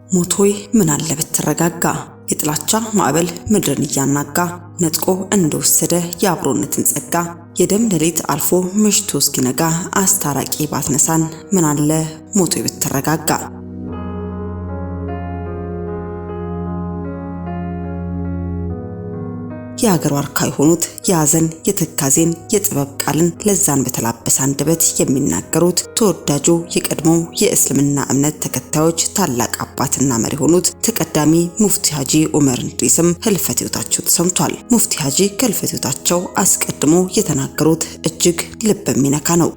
ሞቶይ ምን አለ ብትረጋጋ የጥላቻ ማዕበል ምድርን እያናጋ ነጥቆ እንደወሰደ ያብሮነትን ጸጋ የደም ሌሊት አልፎ ምሽቱ እስኪነጋ አስታራቂ ባትነሳን ምን አለ ሞቶይ ብትረጋጋ የሀገር ዋርካ የሆኑት ያዘን የተካዜን የጥበብ ቃልን ለዛን በተላበሰ አንደበት የሚናገሩት ተወዳጁ የቀድሞ የእስልምና እምነት ተከታዮች ታላቅ አባትና መሪ ሆኑት ተቀዳሚ ሙፍቲ ሐጂ ዑመር እንድሪስም ህልፈተ ህይወታቸው ተሰምቷል። ሙፍቲ ሐጂ ከህልፈተ ህይወታቸው አስቀድሞ የተናገሩት እጅግ ልብ የሚነካ ነው።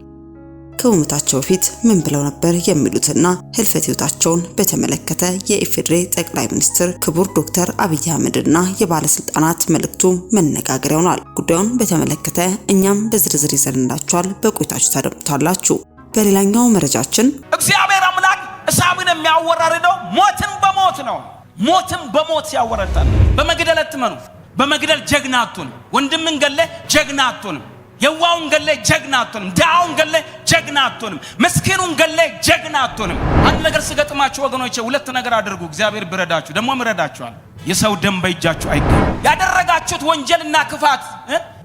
ከሞታቸው በፊት ምን ብለው ነበር የሚሉትና ህልፈተ ህይወታቸውን በተመለከተ የኢፌዴሪ ጠቅላይ ሚኒስትር ክቡር ዶክተር አብይ አህመድና የባለስልጣናት መልእክቱ መነጋገሪያ ሆኗል። ጉዳዩን በተመለከተ እኛም በዝርዝር ይዘንላችኋል። በቆይታችሁ ታደምጡታላችሁ። በሌላኛው መረጃችን እግዚአብሔር አምላክ እሳምን የሚያወራርደው ሞትን በሞት ነው። ሞትን በሞት ያወራርዳል። በመግደል አትመኑ። በመግደል ጀግና አትሆኑ። ወንድምን ገለ ጀግና አትሆኑ። የዋውን ገለ ጀግና አትሆንም። ዳውን ገለ ጀግና አትሆንም። መስኪኑን ገለ ጀግና አትሆንም። አንድ ነገር ሲገጥማችሁ ወገኖቼ ሁለት ነገር አድርጉ። እግዚአብሔር ብረዳችሁ ደግሞ ምረዳችኋል። የሰው ደም በእጃችሁ አይገኝ። ያደረጋችሁት ወንጀልና ክፋት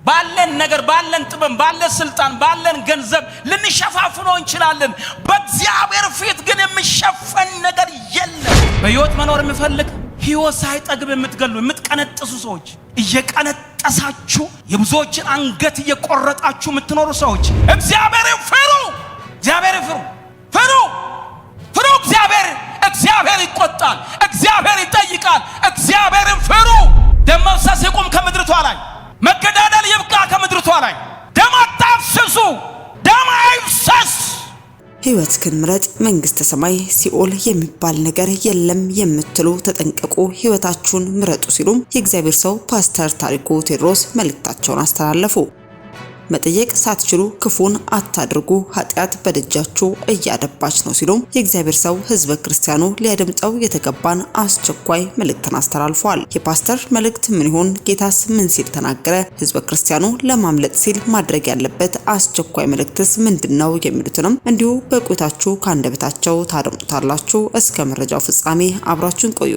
ባለን ነገር ባለን ጥበብ ባለን ስልጣን ባለን ገንዘብ ልንሸፋፍነው እንችላለን። በእግዚአብሔር ፊት ግን የሚሸፈን ነገር የለም። በህይወት መኖር የሚፈልግ ህይወት ሳይጠግብ የምትገሉ የምትቀነጥሱ ሰዎች እየቀነጠሳችሁ የብዙዎችን አንገት እየቆረጣችሁ የምትኖሩ ሰዎች እግዚአብሔርን ፍሩ። እግዚአብሔርን ፍሩ። ፍሩ ፍሩ። እግዚአብሔር ይቆጣል። እግዚአብሔር ይጠይቃል። እግዚአብሔርን ፍሩ። ደም መፍሰስ ይቁም ከምድርቷ ላይ። መገዳደል ይብቃ ከምድርቷ ላይ። ደም አታፍስሱ። ደም አይፍሰስ። ህይወት ክንምረጥ መንግስተ ሰማይ ሲኦል የሚባል ነገር የለም የምትሉ ተጠንቀቁ፣ ህይወታችሁን ምረጡ ሲሉም የእግዚአብሔር ሰው ፓስተር ታሪኩ ቴዎድሮስ መልእክታቸውን አስተላለፉ። መጠየቅ ሳትችሉ ክፉን አታድርጉ፣ ኃጢአት በደጃችሁ እያደባች ነው ሲሉም የእግዚአብሔር ሰው ህዝበ ክርስቲያኑ ሊያደምጠው የተገባን አስቸኳይ መልእክትን አስተላልፈዋል። የፓስተር መልእክት ምን ይሆን? ጌታስ ምን ሲል ተናገረ? ህዝበ ክርስቲያኑ ለማምለጥ ሲል ማድረግ ያለበት አስቸኳይ መልእክትስ ምንድነው? የሚሉትንም እንዲሁ በቆይታችሁ ካንደበታቸው ታደምጡታላችሁ። እስከ መረጃው ፍጻሜ አብራችሁን ቆዩ።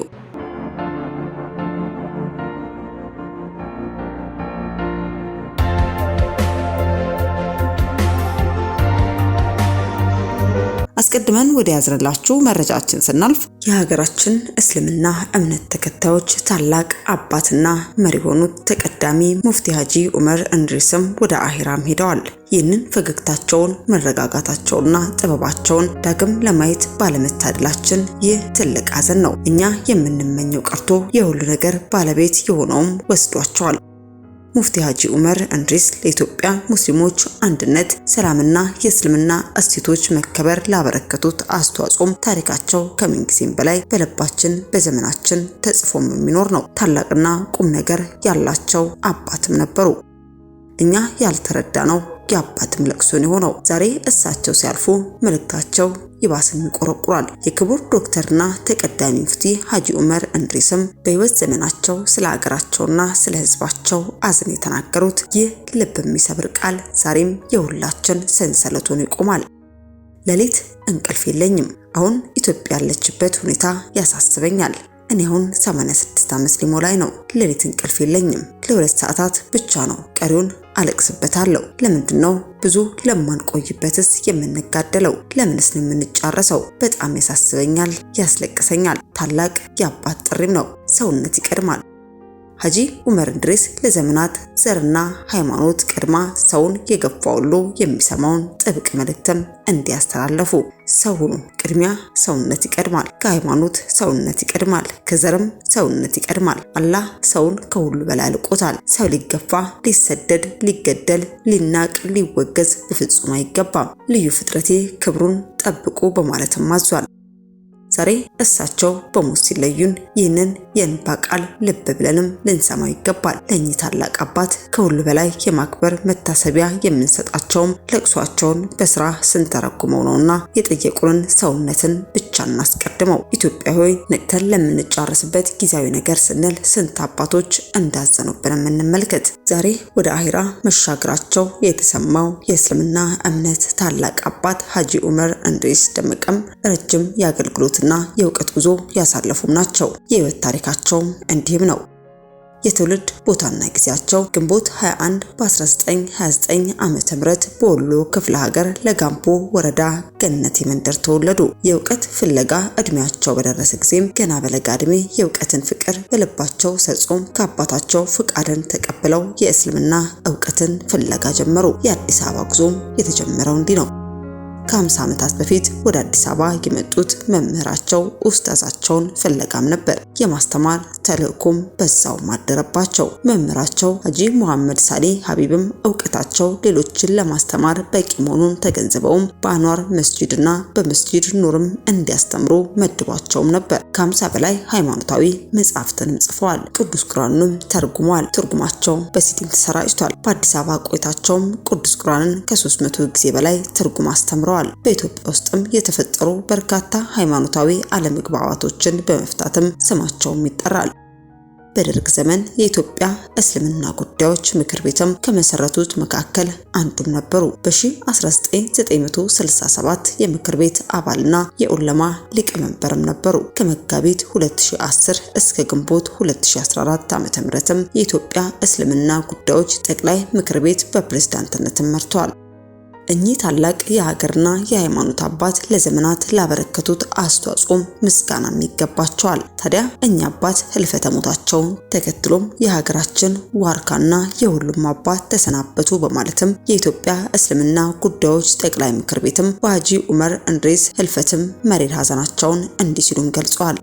አስቀድመን ወደ ያዝረላችሁ መረጃችን ስናልፍ የሀገራችን እስልምና እምነት ተከታዮች ታላቅ አባትና መሪ ሆኑት ተቀዳሚ ሙፍቲ ሐጂ ዑመር እንድሪስም ወደ አኺራም ሄደዋል። ይህንን ፈገግታቸውን መረጋጋታቸውና ጥበባቸውን ዳግም ለማየት ባለመታደላችን ይህ ትልቅ ሐዘን ነው። እኛ የምንመኘው ቀርቶ የሁሉ ነገር ባለቤት የሆነውም ወስዷቸዋል። ሙፍቲ ሐጂ ዑመር እንድሪስ ለኢትዮጵያ ሙስሊሞች አንድነት፣ ሰላምና የእስልምና እሴቶች መከበር ላበረከቱት አስተዋጽኦም ታሪካቸው ከምንጊዜም በላይ በልባችን በዘመናችን ተጽፎም የሚኖር ነው። ታላቅና ቁም ነገር ያላቸው አባትም ነበሩ። እኛ ያልተረዳነው የአባትም ለቅሶን የሆነው ዛሬ እሳቸው ሲያልፉ መልእክታቸው ይባስም ይቆረቁራል። የክቡር ዶክተርና ተቀዳሚ ሙፍቲ ሐጂ ዑመር እንድሪስም በህይወት ዘመናቸው ስለ ሀገራቸውና ስለ ህዝባቸው አዝን የተናገሩት ይህ ልብ የሚሰብር ቃል ዛሬም የሁላችን ሰንሰለቱን ይቆማል። ሌሊት እንቅልፍ የለኝም። አሁን ኢትዮጵያ ያለችበት ሁኔታ ያሳስበኛል። እኔ አሁን 86 ዓመት ሊሞላኝ ነው። ሌሊት እንቅልፍ የለኝም። ለ2 ሰዓታት ብቻ ነው፣ ቀሪውን አለቅስበታለሁ። ለምንድነው ብዙ ለማንቆይበትስ የምንጋደለው? ለምንስ ነው የምንጫረሰው? በጣም ያሳስበኛል፣ ያስለቅሰኛል። ታላቅ የአባት ጥሪም ነው። ሰውነት ይቀድማል። ሐጂ ዑመር እንድሪስ ለዘመናት ዘርና ሃይማኖት ቀድማ ሰውን የገፋ ሁሉ የሚሰማውን ጥብቅ መልእክትም እንዲያስተላልፉ ሰው ሁኑ፣ ቅድሚያ ሰውነት ይቀድማል። ከሃይማኖት ሰውነት ይቀድማል፣ ከዘርም ሰውነት ይቀድማል። አላህ ሰውን ከሁሉ በላይ ልቆታል። ሰው ሊገፋ፣ ሊሰደድ፣ ሊገደል፣ ሊናቅ፣ ሊወገዝ በፍጹም አይገባም። ልዩ ፍጥረቴ ክብሩን ጠብቁ በማለትም አዟል። ዛሬ እሳቸው በሞት ሲለዩን ይህንን የእንባ ቃል ልብ ብለንም ልንሰማው ይገባል። ለእኚህ ታላቅ አባት ከሁሉ በላይ የማክበር መታሰቢያ የምንሰጣቸውም ለቅሷቸውን በስራ ስንተረጉመው ነውና የጠየቁንን ሰውነትን ብቻ እናስቀድመው። ኢትዮጵያ ሆይ ነቅተን ለምንጫረስበት ጊዜያዊ ነገር ስንል ስንት አባቶች እንዳዘኑብን እንመልከት። ዛሬ ወደ አኺራ መሻገራቸው የተሰማው የእስልምና እምነት ታላቅ አባት ሐጂ ዑመር እንድሪስ ደመቀም ረጅም የአገልግሎት የክህሎትና የእውቀት ጉዞ ያሳለፉም ናቸው። የህይወት ታሪካቸውም እንዲህም ነው። የትውልድ ቦታና ጊዜያቸው ግንቦት 21 በ1929 ዓመተ ምህረት በወሎ ክፍለ ሀገር ለጋምቦ ወረዳ ገነቴ መንደር ተወለዱ። የእውቀት ፍለጋ እድሜያቸው በደረሰ ጊዜም ገና በለጋ እድሜ የእውቀትን ፍቅር በልባቸው ሰርጾም ከአባታቸው ፍቃድን ተቀብለው የእስልምና እውቀትን ፍለጋ ጀመሩ። የአዲስ አበባ ጉዞም የተጀመረው እንዲህ ነው። ከ50 ዓመታት በፊት ወደ አዲስ አበባ የመጡት መምህራቸው ኡስታዛቸውን ፍለጋም ነበር። የማስተማር ተልእኮም በዛው ማደረባቸው። መምህራቸው ሀጂ መሐመድ ሳሊ ሀቢብም እውቀታቸው ሌሎችን ለማስተማር በቂ መሆኑን ተገንዝበውም በአንዋር መስጂድና በመስጂድ ኑርም እንዲያስተምሩ መድቧቸውም ነበር። ከ50 በላይ ሃይማኖታዊ መጻሕፍትንም ጽፈዋል። ቅዱስ ቁርአንንም ተርጉመዋል። ትርጉማቸው በሲዲም ተሰራጭቷል። በአዲስ አበባ ቆይታቸውም ቅዱስ ቁርአንን ከ300 ጊዜ በላይ ትርጉም አስተምረዋል። በኢትዮጵያ ውስጥም የተፈጠሩ በርካታ ሃይማኖታዊ አለመግባባቶችን በመፍታትም ስማቸውም ይጠራል። በደርግ ዘመን የኢትዮጵያ እስልምና ጉዳዮች ምክር ቤትም ከመሰረቱት መካከል አንዱም ነበሩ። በ1967 የምክር ቤት አባልና የኡለማ ሊቀመንበርም ነበሩ። ከመጋቢት 2010 እስከ ግንቦት 2014 ዓ.ም የኢትዮጵያ እስልምና ጉዳዮች ጠቅላይ ምክር ቤት በፕሬዝዳንትነትም መርተዋል። እኚህ ታላቅ የሀገርና የሃይማኖት አባት ለዘመናት ላበረከቱት አስተዋጽኦም ምስጋናም ይገባቸዋል። ታዲያ እኚህ አባት ህልፈተ ሞታቸውን ተከትሎም የሀገራችን ዋርካና የሁሉም አባት ተሰናበቱ በማለትም የኢትዮጵያ እስልምና ጉዳዮች ጠቅላይ ምክር ቤትም በሀጂ ዑመር እንድሪስ ህልፈትም መሪር ሀዘናቸውን እንዲህ ሲሉም ገልጸዋል።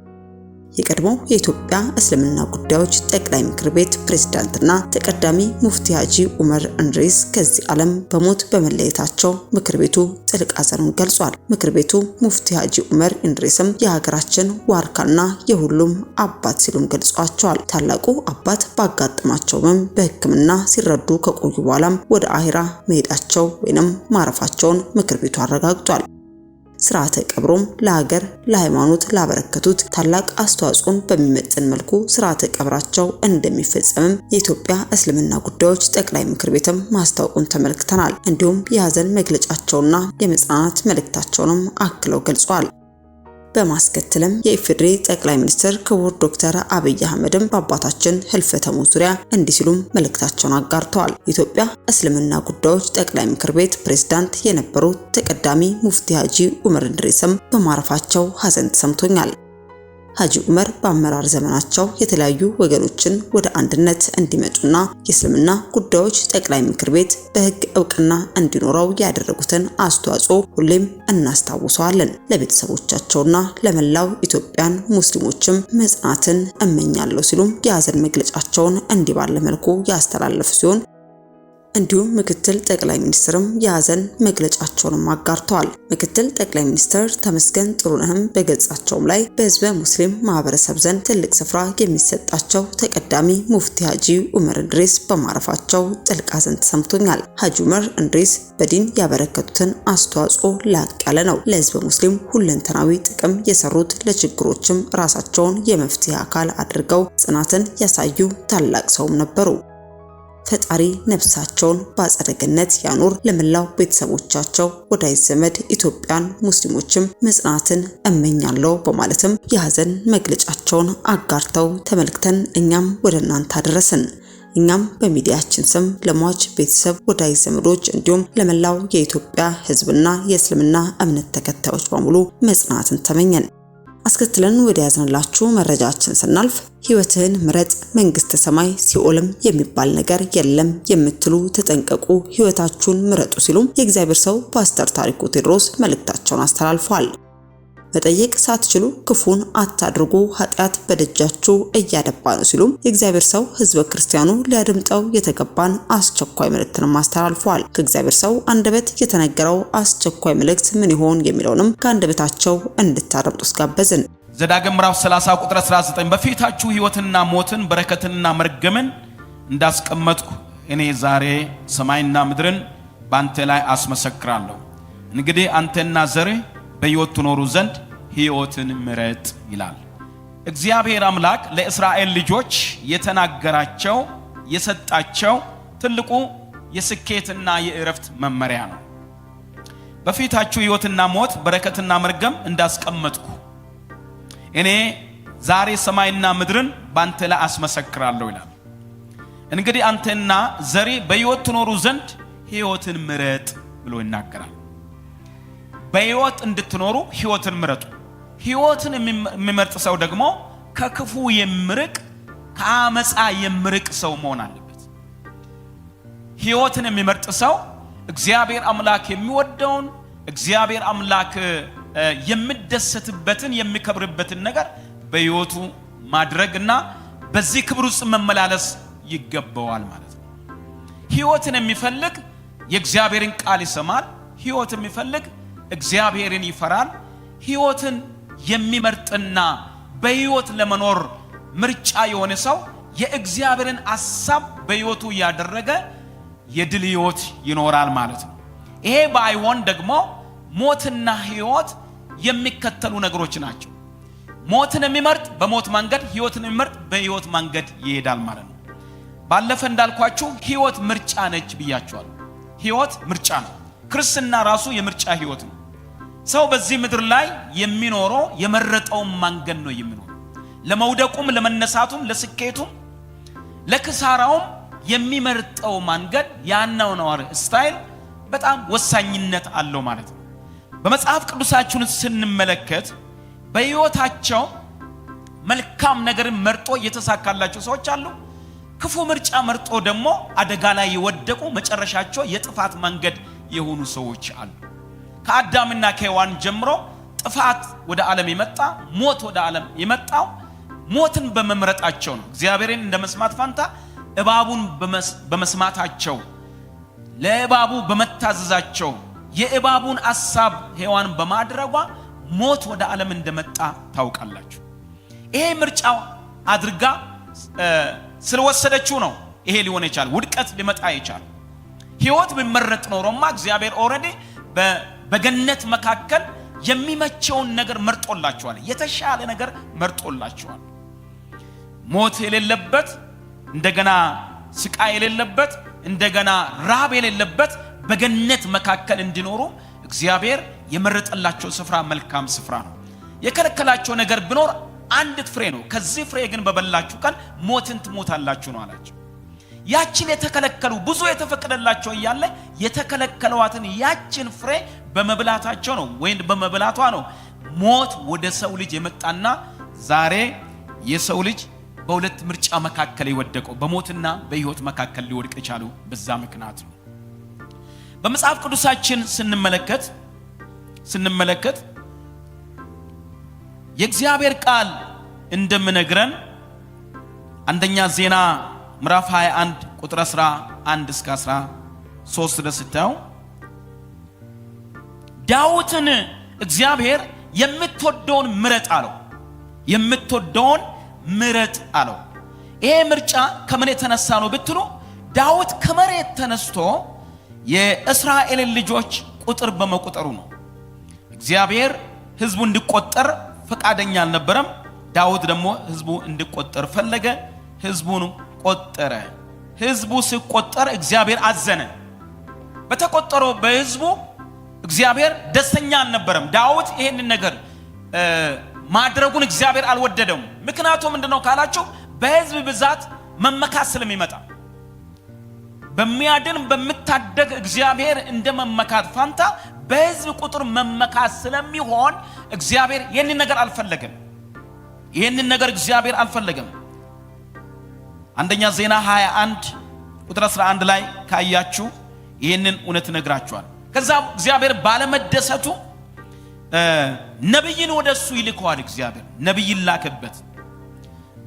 የቀድሞው የኢትዮጵያ እስልምና ጉዳዮች ጠቅላይ ምክር ቤት ፕሬዝዳንትና ተቀዳሚ ሙፍቲ ሀጂ ዑመር እንድሪስ ከዚህ ዓለም በሞት በመለየታቸው ምክር ቤቱ ጥልቅ ሐዘኑን ገልጿል። ምክር ቤቱ ሙፍቲ ሀጂ ዑመር እንድሪስም የሀገራችን ዋርካና የሁሉም አባት ሲሉም ገልጿቸዋል። ታላቁ አባት ባጋጠማቸውም በሕክምና ሲረዱ ከቆዩ በኋላም ወደ አሂራ መሄዳቸው ወይንም ማረፋቸውን ምክር ቤቱ አረጋግጧል። ስርዓተ ቀብሮም ለሀገር ለሃይማኖት ላበረከቱት ታላቅ አስተዋጽኦን በሚመጥን መልኩ ስርዓተ ቀብራቸው እንደሚፈጸምም የኢትዮጵያ እስልምና ጉዳዮች ጠቅላይ ምክር ቤትም ማስታወቁን ተመልክተናል። እንዲሁም የሀዘን መግለጫቸውና የመጽናናት መልእክታቸውንም አክለው ገልጸዋል። በማስከተልም የኢፌዴሪ ጠቅላይ ሚኒስትር ክቡር ዶክተር አብይ አህመድም በአባታችን ህልፈተ ሞት ዙሪያ እንዲህ ሲሉም መልእክታቸውን አጋርተዋል። የኢትዮጵያ እስልምና ጉዳዮች ጠቅላይ ምክር ቤት ፕሬዝዳንት የነበሩት ተቀዳሚ ሙፍቲ ሀጂ ዑመር እንድሪስም በማረፋቸው ሀዘን ተሰምቶኛል። ሀጂ ዑመር በአመራር ዘመናቸው የተለያዩ ወገኖችን ወደ አንድነት እንዲመጡና የእስልምና ጉዳዮች ጠቅላይ ምክር ቤት በህግ እውቅና እንዲኖረው ያደረጉትን አስተዋጽኦ ሁሌም እናስታውሰዋለን። ለቤተሰቦቻቸውና ለመላው ኢትዮጵያን ሙስሊሞችም መጽናናትን እመኛለሁ ሲሉም የሀዘን መግለጫቸውን እንዲህ ባለ መልኩ ያስተላለፉ ሲሆን እንዲሁም ምክትል ጠቅላይ ሚኒስትርም የሀዘን መግለጫቸውን አጋርተዋል። ምክትል ጠቅላይ ሚኒስትር ተመስገን ጥሩነህም በገጻቸውም ላይ በህዝበ ሙስሊም ማህበረሰብ ዘንድ ትልቅ ስፍራ የሚሰጣቸው ተቀዳሚ ሙፍቲ ሀጂ ዑመር እንድሪስ በማረፋቸው ጥልቅ ሀዘን ተሰምቶኛል። ሀጂ ዑመር እንድሪስ በዲን ያበረከቱትን አስተዋጽኦ ላቅ ያለ ነው። ለህዝበ ሙስሊም ሁለንተናዊ ጥቅም የሰሩት፣ ለችግሮችም ራሳቸውን የመፍትሄ አካል አድርገው ጽናትን ያሳዩ ታላቅ ሰውም ነበሩ። ፈጣሪ ነፍሳቸውን በአጸደ ገነት ያኑር። ለመላው ቤተሰቦቻቸው፣ ወዳጅ ዘመድ፣ ኢትዮጵያን ሙስሊሞችም መጽናናትን እመኛለሁ በማለትም የሀዘን መግለጫቸውን አጋርተው ተመልክተን እኛም ወደ እናንተ አደረስን። እኛም በሚዲያችን ስም ለሟች ቤተሰብ፣ ወዳጅ ዘመዶች እንዲሁም ለመላው የኢትዮጵያ ህዝብና የእስልምና እምነት ተከታዮች በሙሉ መጽናናትን ተመኘን። አስከትለን ወደ ያዝንላችሁ መረጃችን ስናልፍ ህይወትን ምረጥ፣ መንግስተ ሰማይ ሲኦልም የሚባል ነገር የለም የምትሉ ተጠንቀቁ፣ ህይወታችሁን ምረጡ ሲሉም የእግዚአብሔር ሰው ፓስተር ታሪኩ ቴዎድሮስ መልእክታቸውን አስተላልፈዋል። መጠየቅ ሳትችሉ ክፉን አታድርጉ፣ ኃጢአት በደጃችሁ እያደባ ነው ሲሉም የእግዚአብሔር ሰው ህዝበ ክርስቲያኑ ሊያደምጠው የተገባን አስቸኳይ መልእክትን አስተላልፈዋል። ከእግዚአብሔር ሰው አንደበት የተነገረው አስቸኳይ መልእክት ምን ይሆን የሚለውንም ከአንደበታቸው እንድታደምጡት ጋበዝን። ዘዳግም ምዕራፍ 30 ቁጥር 19 በፊታችሁ ህይወትና ሞትን በረከትንና መርገምን እንዳስቀመጥኩ እኔ ዛሬ ሰማይና ምድርን ባንተ ላይ አስመሰክራለሁ። እንግዲህ አንተና ዘርህ በህይወት ትኖሩ ዘንድ ህይወትን ምረጥ ይላል። እግዚአብሔር አምላክ ለእስራኤል ልጆች የተናገራቸው የሰጣቸው ትልቁ የስኬትና የእረፍት መመሪያ ነው። በፊታችሁ ህይወትና ሞት በረከትና መርገም እንዳስቀመጥኩ እኔ ዛሬ ሰማይና ምድርን ባንተ ላይ አስመሰክራለሁ ይላል። እንግዲህ አንተና ዘሬ በሕይወት ትኖሩ ዘንድ ሕይወትን ምረጥ ብሎ ይናገራል። በሕይወት እንድትኖሩ ሕይወትን ምረጡ። ሕይወትን የሚመርጥ ሰው ደግሞ ከክፉ የሚርቅ ከአመፃ የሚርቅ ሰው መሆን አለበት። ሕይወትን የሚመርጥ ሰው እግዚአብሔር አምላክ የሚወደውን እግዚአብሔር አምላክ የሚደሰትበትን የሚከብርበትን ነገር በሕይወቱ ማድረግና በዚህ ክብር ውስጥ መመላለስ ይገባዋል ማለት ነው። ሕይወትን የሚፈልግ የእግዚአብሔርን ቃል ይሰማል። ሕይወትን የሚፈልግ እግዚአብሔርን ይፈራል። ሕይወትን የሚመርጥና በሕይወት ለመኖር ምርጫ የሆነ ሰው የእግዚአብሔርን ሐሳብ በሕይወቱ ያደረገ የድል ሕይወት ይኖራል ማለት ነው። ይሄ ባይሆን ደግሞ ሞትና ሕይወት የሚከተሉ ነገሮች ናቸው። ሞትን የሚመርጥ በሞት መንገድ፣ ሕይወትን የሚመርጥ በሕይወት መንገድ ይሄዳል ማለት ነው። ባለፈ እንዳልኳችሁ ሕይወት ምርጫ ነች ብያችኋለሁ። ሕይወት ምርጫ ነው። ክርስትና ራሱ የምርጫ ሕይወት ነው። ሰው በዚህ ምድር ላይ የሚኖረው የመረጠውን መንገድ ነው የሚኖረው። ለመውደቁም፣ ለመነሳቱም፣ ለስኬቱም፣ ለክሳራውም የሚመርጠው መንገድ ያኗኗር ስታይል በጣም ወሳኝነት አለው ማለት ነው። በመጽሐፍ ቅዱሳችን ስንመለከት በሕይወታቸው መልካም ነገርን መርጦ የተሳካላቸው ሰዎች አሉ። ክፉ ምርጫ መርጦ ደግሞ አደጋ ላይ የወደቁ መጨረሻቸው የጥፋት መንገድ የሆኑ ሰዎች አሉ። ከአዳምና ከሔዋን ጀምሮ ጥፋት ወደ ዓለም የመጣ ሞት ወደ ዓለም የመጣው ሞትን በመምረጣቸው ነው። እግዚአብሔርን እንደመስማት ፋንታ እባቡን በመስማታቸው፣ ለእባቡ በመታዘዛቸው፣ የእባቡን ሐሳብ ሔዋን በማድረጓ ሞት ወደ ዓለም እንደመጣ ታውቃላችሁ። ይሄ ምርጫው አድርጋ ስለወሰደችው ነው ይሄ ሊሆን ይችላል፣ ውድቀት ሊመጣ ይችላል። ሕይወት ቢመረጥ ኖሮማ እግዚአብሔር ኦልሬዲ በገነት መካከል የሚመቸውን ነገር መርጦላቸዋል፣ የተሻለ ነገር መርጦላቸዋል። ሞት የሌለበት፣ እንደገና ስቃይ የሌለበት፣ እንደገና ራብ የሌለበት በገነት መካከል እንዲኖሩ እግዚአብሔር የመረጠላቸው ስፍራ መልካም ስፍራ ነው። የከለከላቸው ነገር ቢኖር አንዲት ፍሬ ነው። ከዚህ ፍሬ ግን በበላችሁ ቀን ሞትን ትሞታላችሁ ነው አላቸው። ያችን የተከለከሉ ብዙ የተፈቀደላቸው እያለ የተከለከሏትን ያችን ፍሬ በመብላታቸው ነው ወይም በመብላቷ ነው ሞት ወደ ሰው ልጅ የመጣና ዛሬ የሰው ልጅ በሁለት ምርጫ መካከል የወደቀው በሞትና በሕይወት መካከል ሊወድቅ የቻለው በዛ ምክንያት ነው። በመጽሐፍ ቅዱሳችን ስንመለከት የእግዚአብሔር ቃል እንደምነግረን አንደኛ ዜና ምዕራፍ 21 ቁጥር 11 እስከ 13 ድረስ ስታዩ ዳዊትን እግዚአብሔር የምትወደውን ምረጥ አለው። የምትወደውን ምረጥ አለው። ይሄ ምርጫ ከምን የተነሳ ነው ብትሉ ዳዊት ከመሬት ተነስቶ የእስራኤልን ልጆች ቁጥር በመቁጠሩ ነው። እግዚአብሔር ሕዝቡ እንዲቆጠር ፈቃደኛ አልነበረም። ዳዊት ደግሞ ሕዝቡ እንዲቆጠር ፈለገ። ሕዝቡን ቆጠረ። ሕዝቡ ሲቆጠር እግዚአብሔር አዘነ። በተቆጠረው በሕዝቡ እግዚአብሔር ደስተኛ አልነበረም። ዳዊት ይሄንን ነገር ማድረጉን እግዚአብሔር አልወደደውም። ምክንያቱም ምንድነው ካላችሁ በሕዝብ ብዛት መመካት ስለሚመጣ በሚያድን በሚታደግ እግዚአብሔር እንደመመካት ፋንታ በሕዝብ ቁጥር መመካት ስለሚሆን እግዚአብሔር ይሄንን ነገር አልፈለገም። ይሄንን ነገር እግዚአብሔር አልፈለገም። አንደኛ ዜና 21 ቁጥር 11 ላይ ካያችሁ ይሄንን እውነት ነግራችኋል። ከዛ እግዚአብሔር ባለመደሰቱ ነብይን ወደሱ ይልከዋል። እግዚአብሔር ነብይ ላከበት።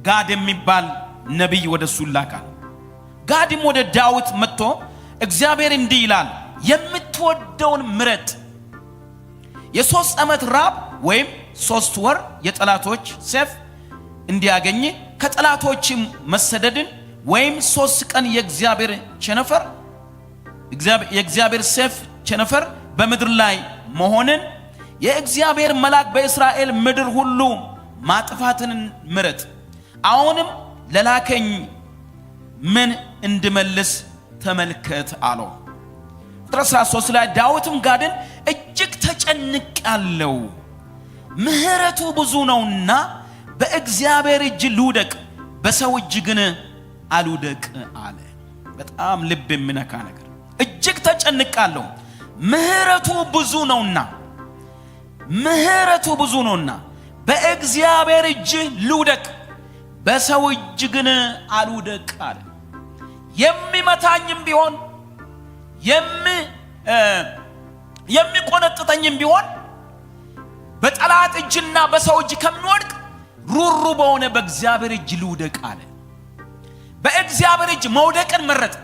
ጋድ የሚባል ነብይ ወደሱ ይላካል። ጋድም ወደ ዳዊት መጥቶ እግዚአብሔር እንዲህ ይላል የምትወደውን ምረጥ፣ የ3 ዓመት ራብ ወይም 3 ወር የጠላቶች ሰይፍ እንዲያገኝ ከጠላቶችም መሰደድን ወይም 3 ቀን የእግዚአብሔር ቸነፈር የእግዚአብሔር ሰይፍ ቸነፈር በምድር ላይ መሆንን የእግዚአብሔር መልአክ በእስራኤል ምድር ሁሉ ማጥፋትን ምረጥ። አሁንም ለላከኝ ምን እንድመልስ ተመልከት አለው። ቁጥር 13 ላይ ዳዊትም ጋድን እጅግ ተጨንቄአለሁ፣ ምሕረቱ ብዙ ነውና በእግዚአብሔር እጅ ልውደቅ በሰው እጅ ግን አልውደቅ አለ። በጣም ልብ የሚነካ ነገር። እጅግ ተጨንቃለሁ ምህረቱ ብዙ ነውና በእግዚአብሔር እጅ ልውደቅ በሰው እጅ ግን አልውደቅ አለ። የሚመታኝም ቢሆን የሚቆነጥጠኝም ቢሆን በጠላት እጅና በሰው እጅ ከሚወድቅ ሩሩ በሆነ በእግዚአብሔር እጅ ልውደቅ አለ። በእግዚአብሔር እጅ መውደቅን መረጠ።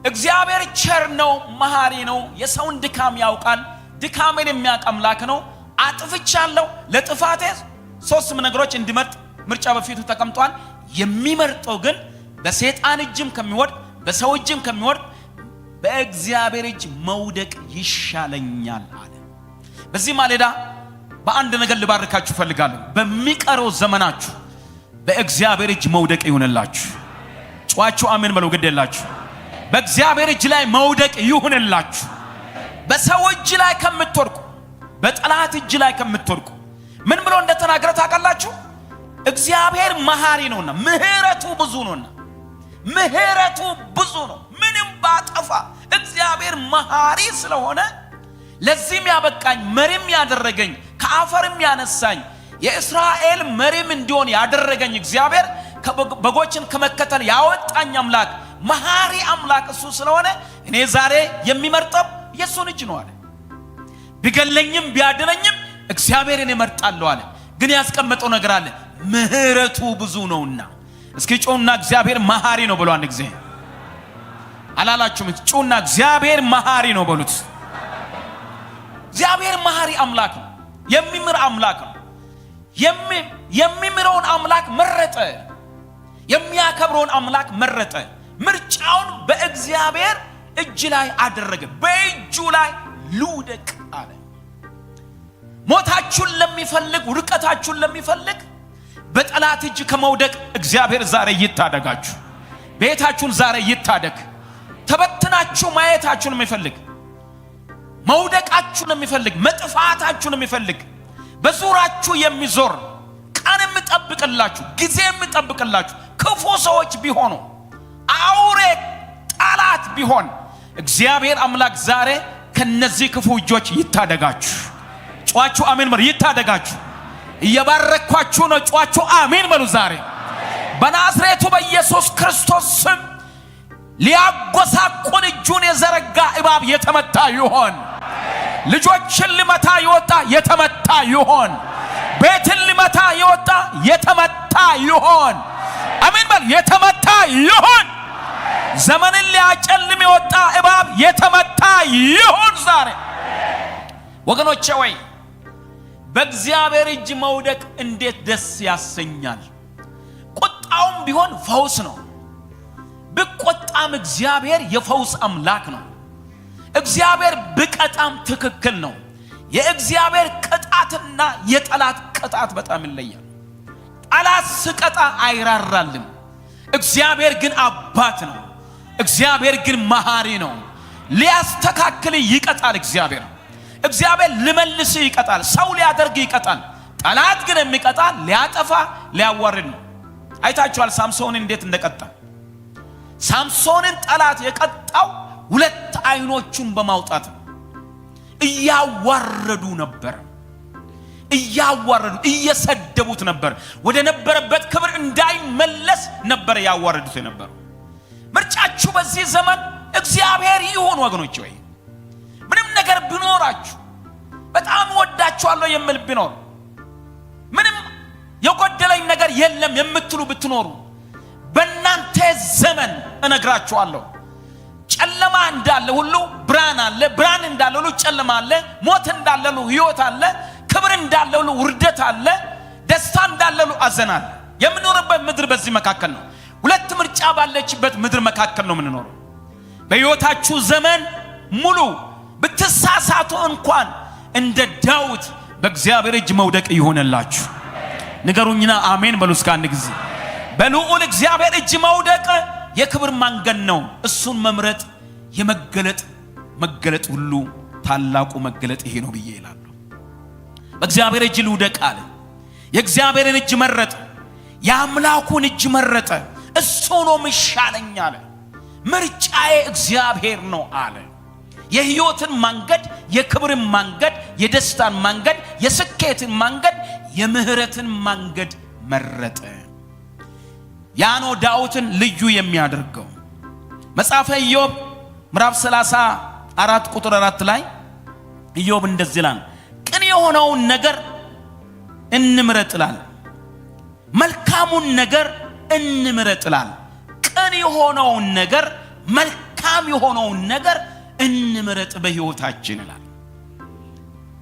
እግዚአብሔር ቸር ነው፣ መሐሪ ነው፣ የሰውን ድካም ያውቃል፣ ድካሜን የሚያውቅ አምላክ ነው። አጥፍቻለሁ፣ ለጥፋቴ 3 ነገሮች እንዲመርጥ ምርጫ በፊቱ ተቀምጧል። የሚመርጠው ግን በሰይጣን እጅም ከሚወድቅ በሰው እጅም ከሚወድቅ በእግዚአብሔር እጅ መውደቅ ይሻለኛል አለ። በዚህ ማለዳ በአንድ ነገር ልባርካችሁ ፈልጋለሁ። በሚቀረው ዘመናችሁ በእግዚአብሔር እጅ መውደቅ ይሁንላችሁ። ጫዋችሁ አሜን በሉ። ግዴላችሁ በእግዚአብሔር እጅ ላይ መውደቅ ይሁንላችሁ። በሰው እጅ ላይ ከምትወድቁ በጠላት እጅ ላይ ከምትወድቁ ምን ብሎ እንደተናገረ ታውቃላችሁ? እግዚአብሔር መሐሪ ነውና ምህረቱ ብዙ ነውና ምህረቱ ብዙ ነው። ምንም ባጠፋ እግዚአብሔር መሐሪ ስለሆነ ለዚህም ያበቃኝ መሪም ያደረገኝ ከአፈርም ያነሳኝ የእስራኤል መሪም እንዲሆን ያደረገኝ እግዚአብሔር በጎችን ከመከተል ያወጣኝ አምላክ መሐሪ አምላክ እሱ ስለሆነ እኔ ዛሬ የሚመርጠው የሱን እጅ ነው አለ። ቢገለኝም ቢያድነኝም እግዚአብሔርን እመርጣለሁ አለ። ግን ያስቀመጠው ነገር አለ፣ ምህረቱ ብዙ ነውና። እስኪ ጮና እግዚአብሔር መሐሪ ነው ብሎ አንድ ጊዜ አላላችሁም? ጮና እግዚአብሔር መሐሪ ነው በሉት። እግዚአብሔር መሐሪ አምላክ ነው፣ የሚምር አምላክ ነው። የሚምረውን አምላክ መረጠ፣ የሚያከብረውን አምላክ መረጠ። ምርጫውን በእግዚአብሔር እጅ ላይ አደረገ። በእጁ ላይ ልውደቅ አለ። ሞታችሁን ለሚፈልግ ውድቀታችሁን ለሚፈልግ በጠላት እጅ ከመውደቅ እግዚአብሔር ዛሬ ይታደጋችሁ። ቤታችሁን ዛሬ ይታደግ። ተበትናችሁ ማየታችሁን የሚፈልግ መውደቃችሁን የሚፈልግ መጥፋታችሁን የሚፈልግ በዙራችሁ የሚዞር ቀን የሚጠብቅላችሁ ጊዜ የሚጠብቅላችሁ ክፉ ሰዎች ቢሆኑ አውሬ ጠላት ቢሆን እግዚአብሔር አምላክ ዛሬ ከነዚህ ክፉ እጆች ይታደጋችሁ። ጫዋችሁ አሜን በሉ። ይታደጋችሁ። እየባረኳችሁ ነው። ጫዋችሁ አሜን በሉ። ዛሬ በናዝሬቱ በኢየሱስ ክርስቶስ ስም ሊያጎሳቁል እጁን የዘረጋ እባብ የተመታ ይሆን። ልጆችን ሊመታ የወጣ የተመታ ይሆን። ቤትን ሊመታ የወጣ የተመታ ይሆን። አሜን በል። የተመታ ይሆን። ዘመንን ሊያጨልም የወጣ እባብ የተመታ ይሆን። ዛሬ ወገኖቼ ወይ በእግዚአብሔር እጅ መውደቅ እንዴት ደስ ያሰኛል። ቁጣውም ቢሆን ፈውስ ነው። ብቆጣም እግዚአብሔር የፈውስ አምላክ ነው። እግዚአብሔር ብቀጣም ትክክል ነው። የእግዚአብሔር ቅጣትና የጠላት ቅጣት በጣም ይለያል። ጠላት ስቀጣ አይራራልም። እግዚአብሔር ግን አባት ነው። እግዚአብሔር ግን መሐሪ ነው። ሊያስተካክል ይቀጣል። እግዚአብሔር ሊመልስ ይቀጣል። ሰው ሊያደርግ ይቀጣል። ጠላት ግን የሚቀጣል ሊያጠፋ ሊያዋርድ ነው። አይታችኋል ሳምሶንን እንዴት እንደቀጣ። ሳምሶንን ጠላት የቀጣው 2 አይኖቹን በማውጣት ነው። እያዋረዱ ነበር፣ እየሰደቡት ነበር። ወደ ነበረበት ክብር እንዳይመለስ ነበር ያዋረዱት ነበር። ምርጫችሁ በዚህ ዘመን እግዚአብሔር ይሁን ወገኖች ወይ ምንም ነገር ቢኖራችሁ በጣም ወዳችኋለሁ የሚል ቢኖር ምንም የጎደለኝ ነገር የለም የምትሉ ብትኖሩ በእናንተ ዘመን እነግራችኋለሁ ጨለማ እንዳለ ሁሉ ብርሃን አለ፣ ብርሃን እንዳለ ሁሉ ጨለማ አለ፣ ሞት እንዳለ ሁሉ ሕይወት አለ፣ ክብር እንዳለ ሁሉ ውርደት አለ፣ ደስታ እንዳለ ሁሉ ሐዘን አለ። የምንኖርበት ምድር በዚህ መካከል ነው። 2 ምርጫ ባለችበት ምድር መካከል ነው የምንኖረው። በሕይወታችሁ ዘመን ሙሉ ብትሳሳቱ እንኳን እንደ ዳዊት በእግዚአብሔር እጅ መውደቅ ይሆንላችሁ። ንገሩኝና አሜን በሉ። እስከ አንድ ጊዜ በልዑል እግዚአብሔር እጅ መውደቅ የክብር መንገድ ነው። እሱን መምረጥ የመገለጥ ሁሉ ታላቁ መገለጥ ይሄ ነው ብዬ እላለሁ። በእግዚአብሔር እጅ ልውደቅ አለ። የእግዚአብሔርን እጅ መረጠ። የአምላኩን እጅ መረጠ። እሱ ነው የሚሻለኝ አለ። ምርጫዬ እግዚአብሔር ነው አለ። የሕይወትን መንገድ፣ የክብርን መንገድ፣ የደስታን መንገድ፣ የስኬትን መንገድ፣ የምህረትን መንገድ መረጠ። ያ ነው ዳዊትን ልዩ የሚያደርገው። መጽሐፈ ኢዮብ ምዕራፍ 34 ቁጥር 4 ላይ ኢዮብ እንደዚህ ይላል፣ ቅን የሆነውን ነገር እንምረጥ ይላል፣ መልካሙን ነገር እንምረጥ ይላል። ቅን የሆነውን ነገር፣ መልካም የሆነውን ነገር እንምረጥ በሕይወታችን ይላል።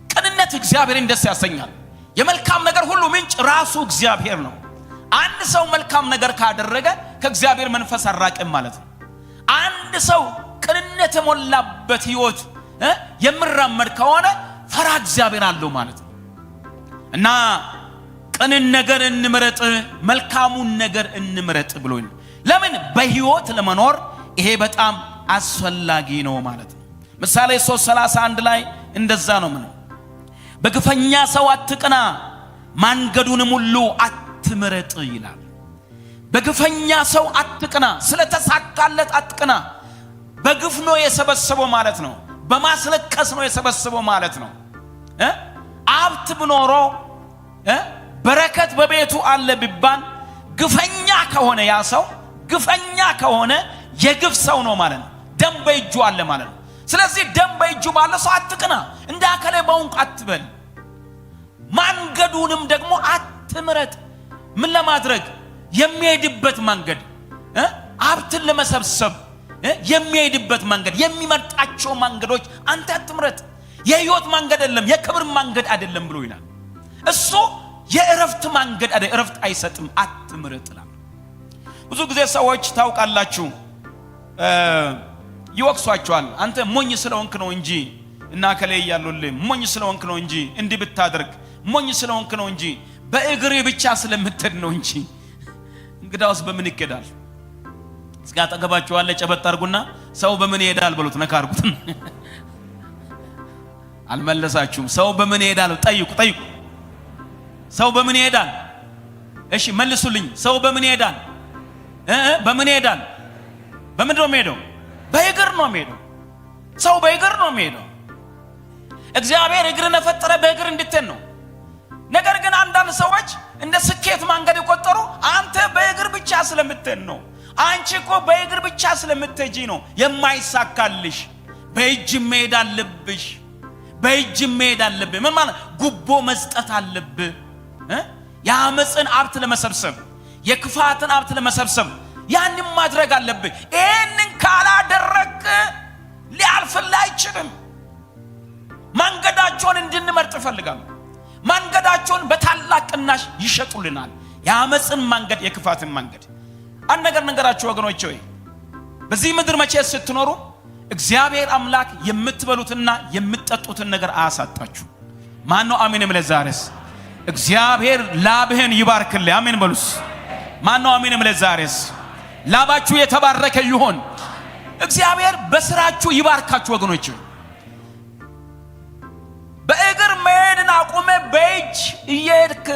ቅንነት እግዚአብሔርን ደስ ያሰኛል። የመልካም ነገር ሁሉ ምንጭ ራሱ እግዚአብሔር ነው። አንድ ሰው መልካም ነገር ካደረገ ከእግዚአብሔር መንፈስ አራቀም ማለት ነው። አንድ ሰው ቅንነት የሞላበት ሕይወት የሚራመድ ከሆነ ፈራ እግዚአብሔር አለው ማለት ነው። እና ቅንን ነገር እንምረጥ፣ መልካሙን ነገር እንምረጥ ብሎ ለምን በሕይወት ለመኖር ይሄ በጣም አስፈላጊ ነው ማለት ነው። ምሳሌ 3:31 ላይ እንደዛ ነው። ምን በግፈኛ ሰው አትቅና፣ መንገዱንም ሁሉ አትምረጥ ይላል። በግፈኛ ሰው አትቅና፣ ስለተሳካለት አትቅና። በግፍ ነው የሰበሰበው ማለት ነው። በማስለቀስ ነው የሰበሰበው ማለት ነው። ሀብት ብኖሮ በረከት በቤቱ አለ ቢባል ግፈኛ ከሆነ ያ ሰው ግፈኛ ከሆነ የግፍ ሰው ነው ማለት ነው። ደም በእጁ አለ ማለት ነው። ስለዚህ ደም በእጁ ባለ ሰው አትቅና፣ እንዳከለ በእንቁ አትበል። መንገዱንም ደግሞ አትምረጥ። ምን ለማድረግ የሚሄድበት መንገድ ሀብትን ለመሰብሰብ የሚሄድበት መንገድ፣ የሚመርጣቸው መንገዶች አንተ አትምረጥ። የሕይወት መንገድ አይደለም፣ የክብር መንገድ አይደለም ብሎ ይላል። እሱ የእረፍት መንገድ አይደለም፣ እረፍት አይሰጥም። አትምረጥ ይላል። ብዙ ጊዜ ሰዎች ታውቃላችሁ ይወቅሷቸዋል። አንተ ሞኝ ስለሆንክ ነው እንጂ እና ከላይ ያሉልህ ሞኝ ስለሆንክ ነው እንጂ እንዲህ ብታደርግ ሞኝ ስለሆንክ ነው እንጂ በእግሬ ብቻ ስለምትሄድ ነው እንጂ እንግዳውስ በምን ይኬዳል? እስኪ አጠገባችሁ አለ ጨበጥ አድርጉና ሰው በምን ይሄዳል በሉት፣ ነካ አድርጉት። አልመለሳችሁም። ሰው በምን ይሄዳል? ጠይቁ። ሰው በምን ይሄዳል? እሺ መልሱልኝ። ሰው በምን ይሄዳል? በምን ይሄዳል? በምንድን ነው የሚሄደው? በእግር ነው የሚሄደው። ሰው በእግር ነው የሚሄደው። እግዚአብሔር እግርን የፈጠረ በእግር እንድትሄድ ነው። ነገር ግን አንዳንድ ሰዎች እንደ ስኬት መንገድ የቆጠሩ አንተ በእግር ብቻ ስለምትሄድ ነው፣ አንቺ እኮ በእግር ብቻ ስለምትሄጂ ነው የማይሳካልሽ። በእጅ መሄድ አለብሽ። በእጅ መሄድ አለብህ። ምን ማለት? ጉቦ መስጠት አለብህ። የአመፅን ሀብት ለመሰብሰብ፣ የክፋትን ሀብት ለመሰብሰብ ያንን ማድረግ አለብህ። ይህንን ካላደረክ ሊያልፍልህ አይችልም። መንገዳቸውን እንድንመርጥ ይፈልጋሉ። መንገዳቸውን በታላቅ ቅናሽ ይሸጡልናል። የአመፅን መንገድ፣ የክፋትን መንገድ። አንድ ነገር ነገራችሁ ወገኖች ሆይ፣ በዚህ ምድር መቼ ስትኖሩ እግዚአብሔር አምላክ የምትበሉትና የምትጠጡትን ነገር አያሳጣችሁ። ማን ነው አሜን የሚል? ዛሬስ እግዚአብሔር ላብህን ይባርክልህ። አሜን በሉስ። ማን ነው አሜን የሚል? ዛሬስ ላባችሁ የተባረከ ይሁን። እግዚአብሔር በስራችሁ ይባርካችሁ ወገኖች። በእግር መሄድን አቁመ በእጅ እየሄድክ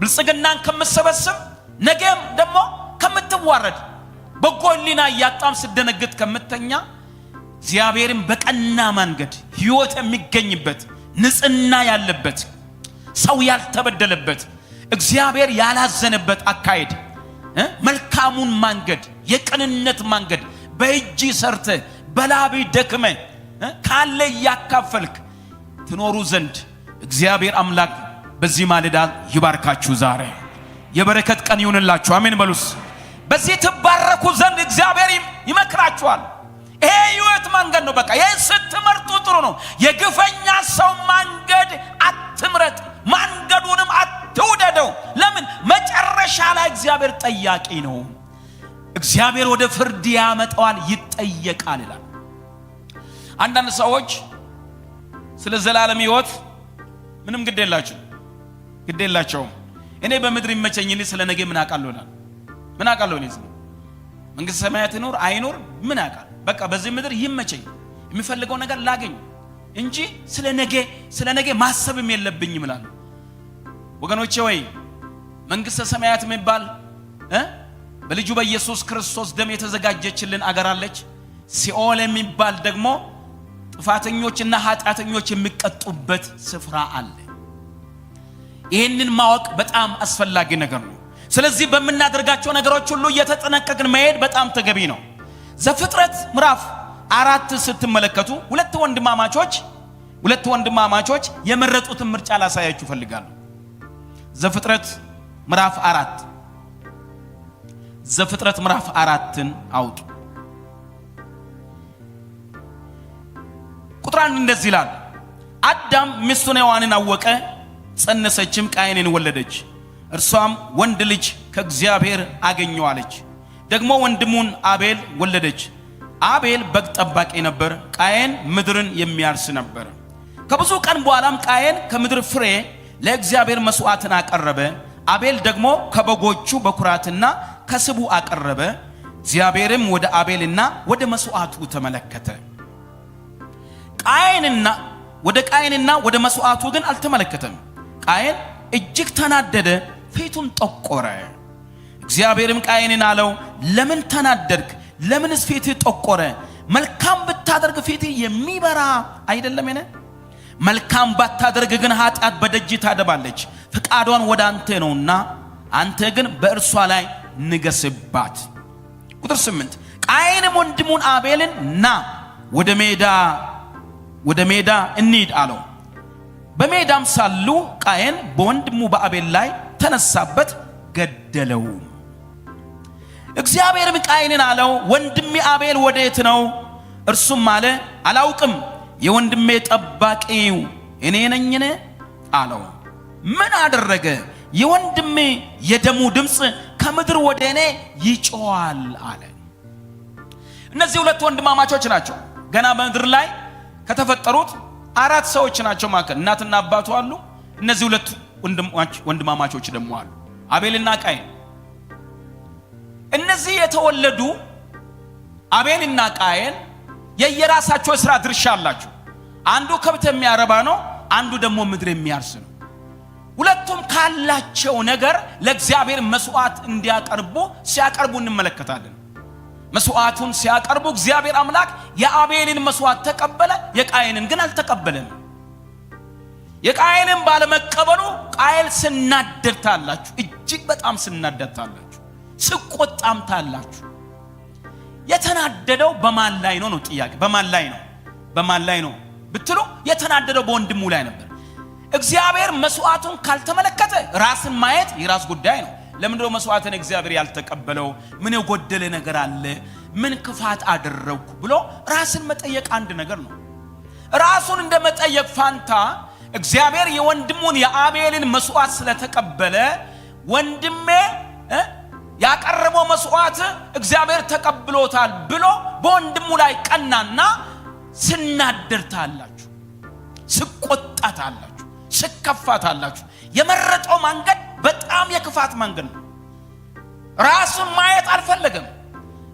ብልጽግናን ከምትሰበስብ ነገም ደግሞ ከምትዋረድ በጎ ሕሊና እያጣም ስደነግጥ ከምተኛ እግዚአብሔርን በቀና መንገድ ሕይወት የሚገኝበት ንጽህና ያለበት ሰው ያልተበደለበት እግዚአብሔር ያላዘነበት አካሄድ መልካሙን መንገድ የቅንነት መንገድ በእጅ ሰርተ በላቢ ደክመ ካለ ያካፈልክ ትኖሩ ዘንድ እግዚአብሔር አምላክ በዚህ ማለዳ ይባርካችሁ። ዛሬ የበረከት ቀን ይሁንላችሁ። አሜን በሉስ። በዚህ ትባረኩ ዘንድ እግዚአብሔር ይመክራችኋል። ይሄ ሕይወት መንገድ ነው። በቃ ይሄ ስትመርጡ ጥሩ ነው። የግፈኛ ሰው መንገድ አትምረጥ፣ መንገዱንም አትውደደው። ለምን? መጨረሻ ላይ እግዚአብሔር ጠያቂ ነው። እግዚአብሔር ወደ ፍርድ ያመጣዋል፣ ይጠየቃል ይላል። አንዳንድ ሰዎች ስለ ዘላለም ሕይወት ምንም ግድ የላቸውም። እኔ በምድር ይመቸኝ ስለ ነገ ምን አውቃለሁ ይላል። ምን አውቃለሁ እኔ መንግስተ ሰማያት ይኖር አይኖር ምን አውቃለሁ? በቃ በዚህ ምድር ይመቸኝ የሚፈልገው ነገር ላገኝ እንጂ ስለ ነገ ማሰብም የለብኝም ይላል። ወገኖቼ ወይ መንግስተ ሰማያት የሚባል በልጁ በኢየሱስ ክርስቶስ ደም የተዘጋጀችልን አገር አለች። ሲኦል የሚባል ደግሞ ጥፋተኞችና ኃጢአተኞች የሚቀጡበት ስፍራ አለ። ይሄንን ማወቅ በጣም አስፈላጊ ነገር ነው። ስለዚህ በመናደርጋቸው ነገሮች ሁሉ እየተጠነቀቅን መሄድ በጣም ተገቢ ነው። ዘፍጥረት ምዕራፍ 4 ስትመለከቱ ሁለት ወንድማማቾች የመረጡትን ምርጫ ላሳያችሁ ፈልጋለሁ። ዘፍጥረት ምዕራፍ 4ን አውጡ። ቁጥራን እንደዚህ ይላል። አዳም ሚስቱን ሔዋንን አወቀ፣ ጸነሰችም፣ ቃየንን ወለደች። እርሷም ወንድ ልጅ ከእግዚአብሔር አገኘው አለች። ደግሞ ወንድሙን አቤል ወለደች። አቤል በግ ጠባቂ ነበር፣ ቃየን ምድርን የሚያርስ ነበር። ከብዙ ቀን በኋላም ቃየን ከምድር ፍሬ ለእግዚአብሔር መስዋዕትን አቀረበ። አቤል ደግሞ ከበጎቹ በኩራትና ከስቡ አቀረበ። እግዚአብሔርም ወደ አቤልና ወደ መስዋዕቱ ተመለከተ። ቃየንና ወደ መስዋዕቱ ግን አልተመለከተም። ቃየን እጅግ ተናደደ፣ ፊቱን ጠቆረ። እግዚአብሔርም ቃየንን አለው፣ ለምን ተናደድክ? ለምንስ ፊትህ ጠቆረ? መልካም ብታደርግ ፊትህ የሚበራ አይደለምን? መልካም ባታደርግ ግን ኃጢአት በደጅ ታደባለች፣ ፍቃዷን ወደ አንተ ነውና አንተ ግን በእርሷ ላይ ንገስባት። ቁጥር 8 ቃየንም ወንድሙን አቤልን ና ወደ ሜዳ እንሂድ አለው። በሜዳም ሳሉ ቃየን በወንድሙ በአቤል ላይ ተነሳበት፣ ገደለው። እግዚአብሔርም ቃየንን አለው፣ ወንድሜ አቤል ወዴት ነው? እርሱም አለ፣ አላውቅም፣ የወንድሜ ጠባቂው እኔ ነኝን አለው። ምን አደረገ? የወንድሜ የደሙ ድምፅ ከምድር ወደ እኔ ይጮዋል አለ። እነዚህ ሁለት ወንድማማቾች ናቸው። ገና በምድር ላይ ከተፈጠሩት 4 ሰዎች ናቸው። ማለት እናትና አባቱ አሉ። እነዚህ ሁለት ወንድማማቾች ደግሞ አሉ፣ አቤልና ቃየን። እነዚህ የተወለዱ አቤልና ቃየን የየራሳቸው ስራ ድርሻ አላቸው። አንዱ ከብት የሚያረባ ነው፣ አንዱ ደግሞ ምድር የሚያርስ ነው። ሁለቱም ካላቸው ነገር ለእግዚአብሔር መስዋዕት ሲያቀርቡ እንመለከታለን። መስዋዕቱን ሲያቀርቡ እግዚአብሔር አምላክ የአቤልን መስዋዕት ተቀበለ፣ የቃየንን ግን አልተቀበለም። የቃየንን ባለመቀበሉ ቃየል ስናደድ ታላችሁ፣ እጅግ በጣም ስናደድ ታላችሁ፣ ስቆጣም ታላችሁ። የተናደደው በማን ላይ ነው? ጥያቄ በማን ላይ ነው ብትሉ የተናደደው በወንድሙ ላይ ነበር። እግዚአብሔር መስዋዕቱን ካልተመለከተ ራስን ማየት የራስ ጉዳይ ነው። ለምንድነው መስዋዕትን እግዚአብሔር ያልተቀበለው? ምን የጎደለ ነገር አለ? ምን ክፋት አደረኩ ብሎ ራስን መጠየቅ አንድ ነገር ነው። ራሱን እንደመጠየቅ ፋንታ እግዚአብሔር የወንድሙን የአቤልን መስዋዕት ስለተቀበለ ወንድሜ ያቀረበው መስዋዕት እግዚአብሔር ተቀብሎታል ብሎ በወንድሙ ላይ ቀናና ስናደርታላችሁ፣ ስቆጣታላችሁ፣ ስከፋታላችሁ። የመረጠው መንገድ በጣም የክፋት መንገድ ነው። ራሱን ማየት አልፈለገም።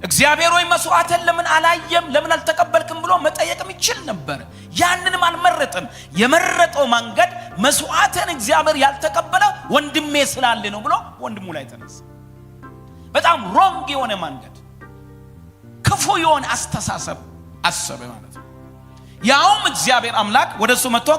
እግዚአብሔር ወይ መስዋዕትን ለምን አላየም፣ ለምን አልተቀበልክም ብሎ መጠየቅም ይችል ነበር። ያንንም አልመረጠም። የመረጠው መንገድ መስዋዕትን እግዚአብሔር ያልተቀበለ ወንድሜ ስላለ ነው ብሎ ወንድሙ ላይ ተነሳ። በጣም ሮንግ የሆነ መንገድ፣ ክፉ የሆነ አስተሳሰብ አሰበ ማለት ነው። ያውም እግዚአብሔር አምላክ ወደሱ መጥቶ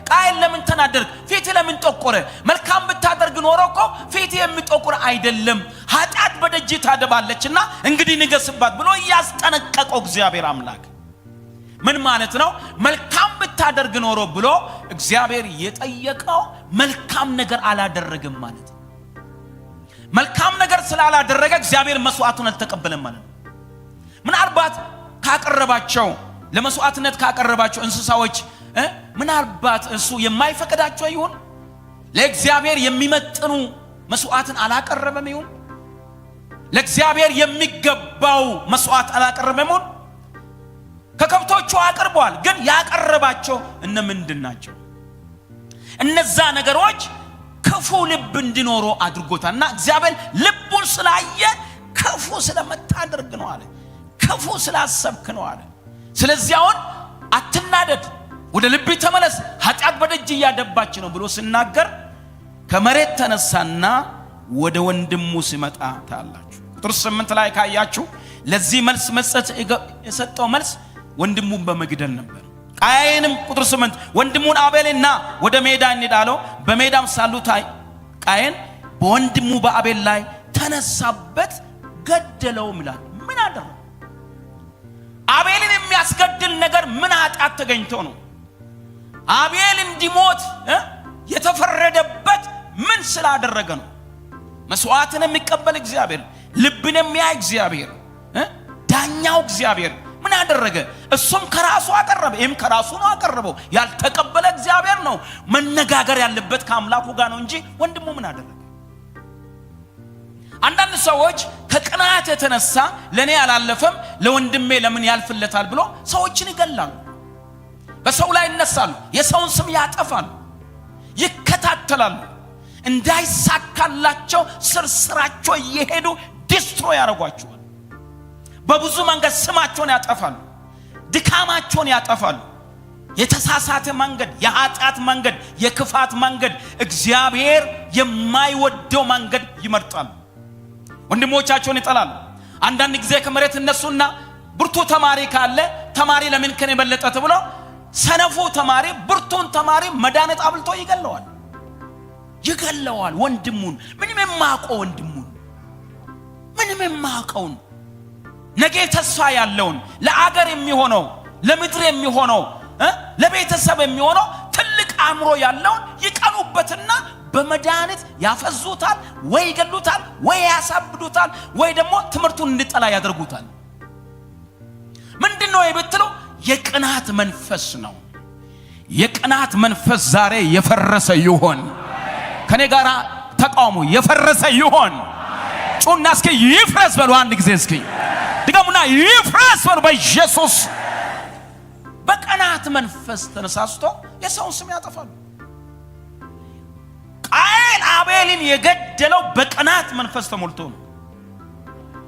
ቃየን ለምን ተናደርክ? ፊት ለምን ጠቆረ? መልካም ብታደርግ ኖሮ እኮ ፊት የሚጠቆር አይደለም፣ ኃጢአት በደጅ ታደባለችና እንግዲህ ንገስባት ብሎ ያስጠነቀቀው እግዚአብሔር አምላክ ምን ማለት ነው? መልካም ብታደርግ ኖሮ ብሎ እግዚአብሔር የጠየቀው መልካም ነገር አላደረገም ማለት ነው። መልካም ነገር ስላላደረገ እግዚአብሔር መስዋዕቱን አልተቀበለም ማለት ነው። ምናልባት ካቀረባቸው ለመስዋዕትነት ካቀረባቸው እንስሳዎች ምናልባት እሱ የማይፈቀዳቸው ይሁን? ለእግዚአብሔር የሚመጥኑ መስዋዕትን አላቀረበም ይሁን? ለእግዚአብሔር የሚገባው መስዋዕት አላቀረበም ይሁን? ከከብቶቹ አቅርቧል፣ ግን ያቀረባቸው ምንድን ናቸው? እነዛ ነገሮች ክፉ ልብ እንዲኖረው አድርጎታልና እግዚአብሔር ልቡን ስላየ ክፉ ስለመታደርግ ነው አለ፣ ክፉ ስላሰብክ ነው አለ። ስለዚህ አሁን አትናደድ፣ ወደ ልብ ተመለስ፣ ኃጢአት በደጅ እያደባች ነው ብሎ ሲናገር ከመሬት ተነሳና ወደ ወንድሙ ሲመጣ ታያላችሁ። ቁጥር 8 ላይ ካያችሁ ለዚህ መልስ መስጠት የሰጠው መልስ ወንድሙን በመግደል ነበር። ቃየንም ቁጥር 8 ወንድሙን አቤልና ወደ ሜዳ እንሄዳለው። በሜዳም ሳሉ ቃየን በወንድሙ በአቤል ላይ ተነሳበት፣ ገደለው ይላል። ምን አደረገ? አቤልን የሚያስገድል ነገር ምን ኃጢአት ተገኝቶ ነው? አቤል እንዲሞት የተፈረደበት ምን ስላደረገ ነው? መስዋዕትን የሚቀበል እግዚአብሔር፣ ልብን የሚያይ እግዚአብሔር፣ ዳኛው እግዚአብሔር ምን አደረገ? እሱም ከራሱ አቀረበ፣ ይህም ከራሱ ነው አቀረበው። ያልተቀበለ እግዚአብሔር ነው መነጋገር ያለበት ከአምላኩ ጋር ነው እንጂ ወንድሙ ምን አደረገ? አንዳንድ ሰዎች ከቅናት የተነሳ ለኔ ያላለፈም ለወንድሜ ለምን ያልፍለታል ብሎ ሰዎችን ይገላሉ፣ በሰው ላይ ይነሳሉ፣ የሰውን ስም ያጠፋሉ፣ ይከታተላሉ። እንዳይሳካላቸው ስራቸው እየሄዱ ዲስትሮይ ያደርጓቸዋል። በብዙ መንገድ ስማቸውን ያጠፋሉ፣ ድካማቸውን ያጠፋሉ። የተሳሳተ መንገድ፣ የኃጢአት መንገድ፣ የክፋት መንገድ፣ እግዚአብሔር የማይወደው መንገድ ይመርጣሉ። ወንድሞቻቸውን ይጠላሉ። አንዳንድ ጊዜ ከመሬት እነሱና ብርቱ ተማሪ ካለ ተማሪ ለምን ከኔ በለጠ ተብሎ ሰነፉ ተማሪ ብርቱን ተማሪ መድኃኒት አብልቶ ይገለዋል። ወንድሙን ምንም የማያውቀው ወንድሙን ምንም የማያውቀውን ነገ ተስፋ ያለውን ለአገር የሚሆነው ለምድር የሚሆነው ለቤተሰብ የሚሆነው ትልቅ አእምሮ ያለውን ይቀኑበትና በመድኃኒት ያፈዙታል፣ ወይ ይገሉታል፣ ወይ ያሳብዱታል፣ ወይ ደግሞ ትምህርቱን እንዲጠላ ያደርጉታል። ምንድነው የብትለው? የቅናት መንፈስ ነው። የቅናት መንፈስ ዛሬ የፈረሰ ይሆን። ከኔ ጋር ተቃውሞ የፈረሰ ይሆን። ጩና እስኪ ይፍረስ በሉ። አንድ ጊዜ እስኪ ድገሙና ይፍረስ በሉ በኢየሱስ። በቅናት መንፈስ ተነሳስቶ የሰውን ስም ያጠፋሉ። ቃየን አቤልን የገደለው በቅናት መንፈስ ተሞልቶ ነው።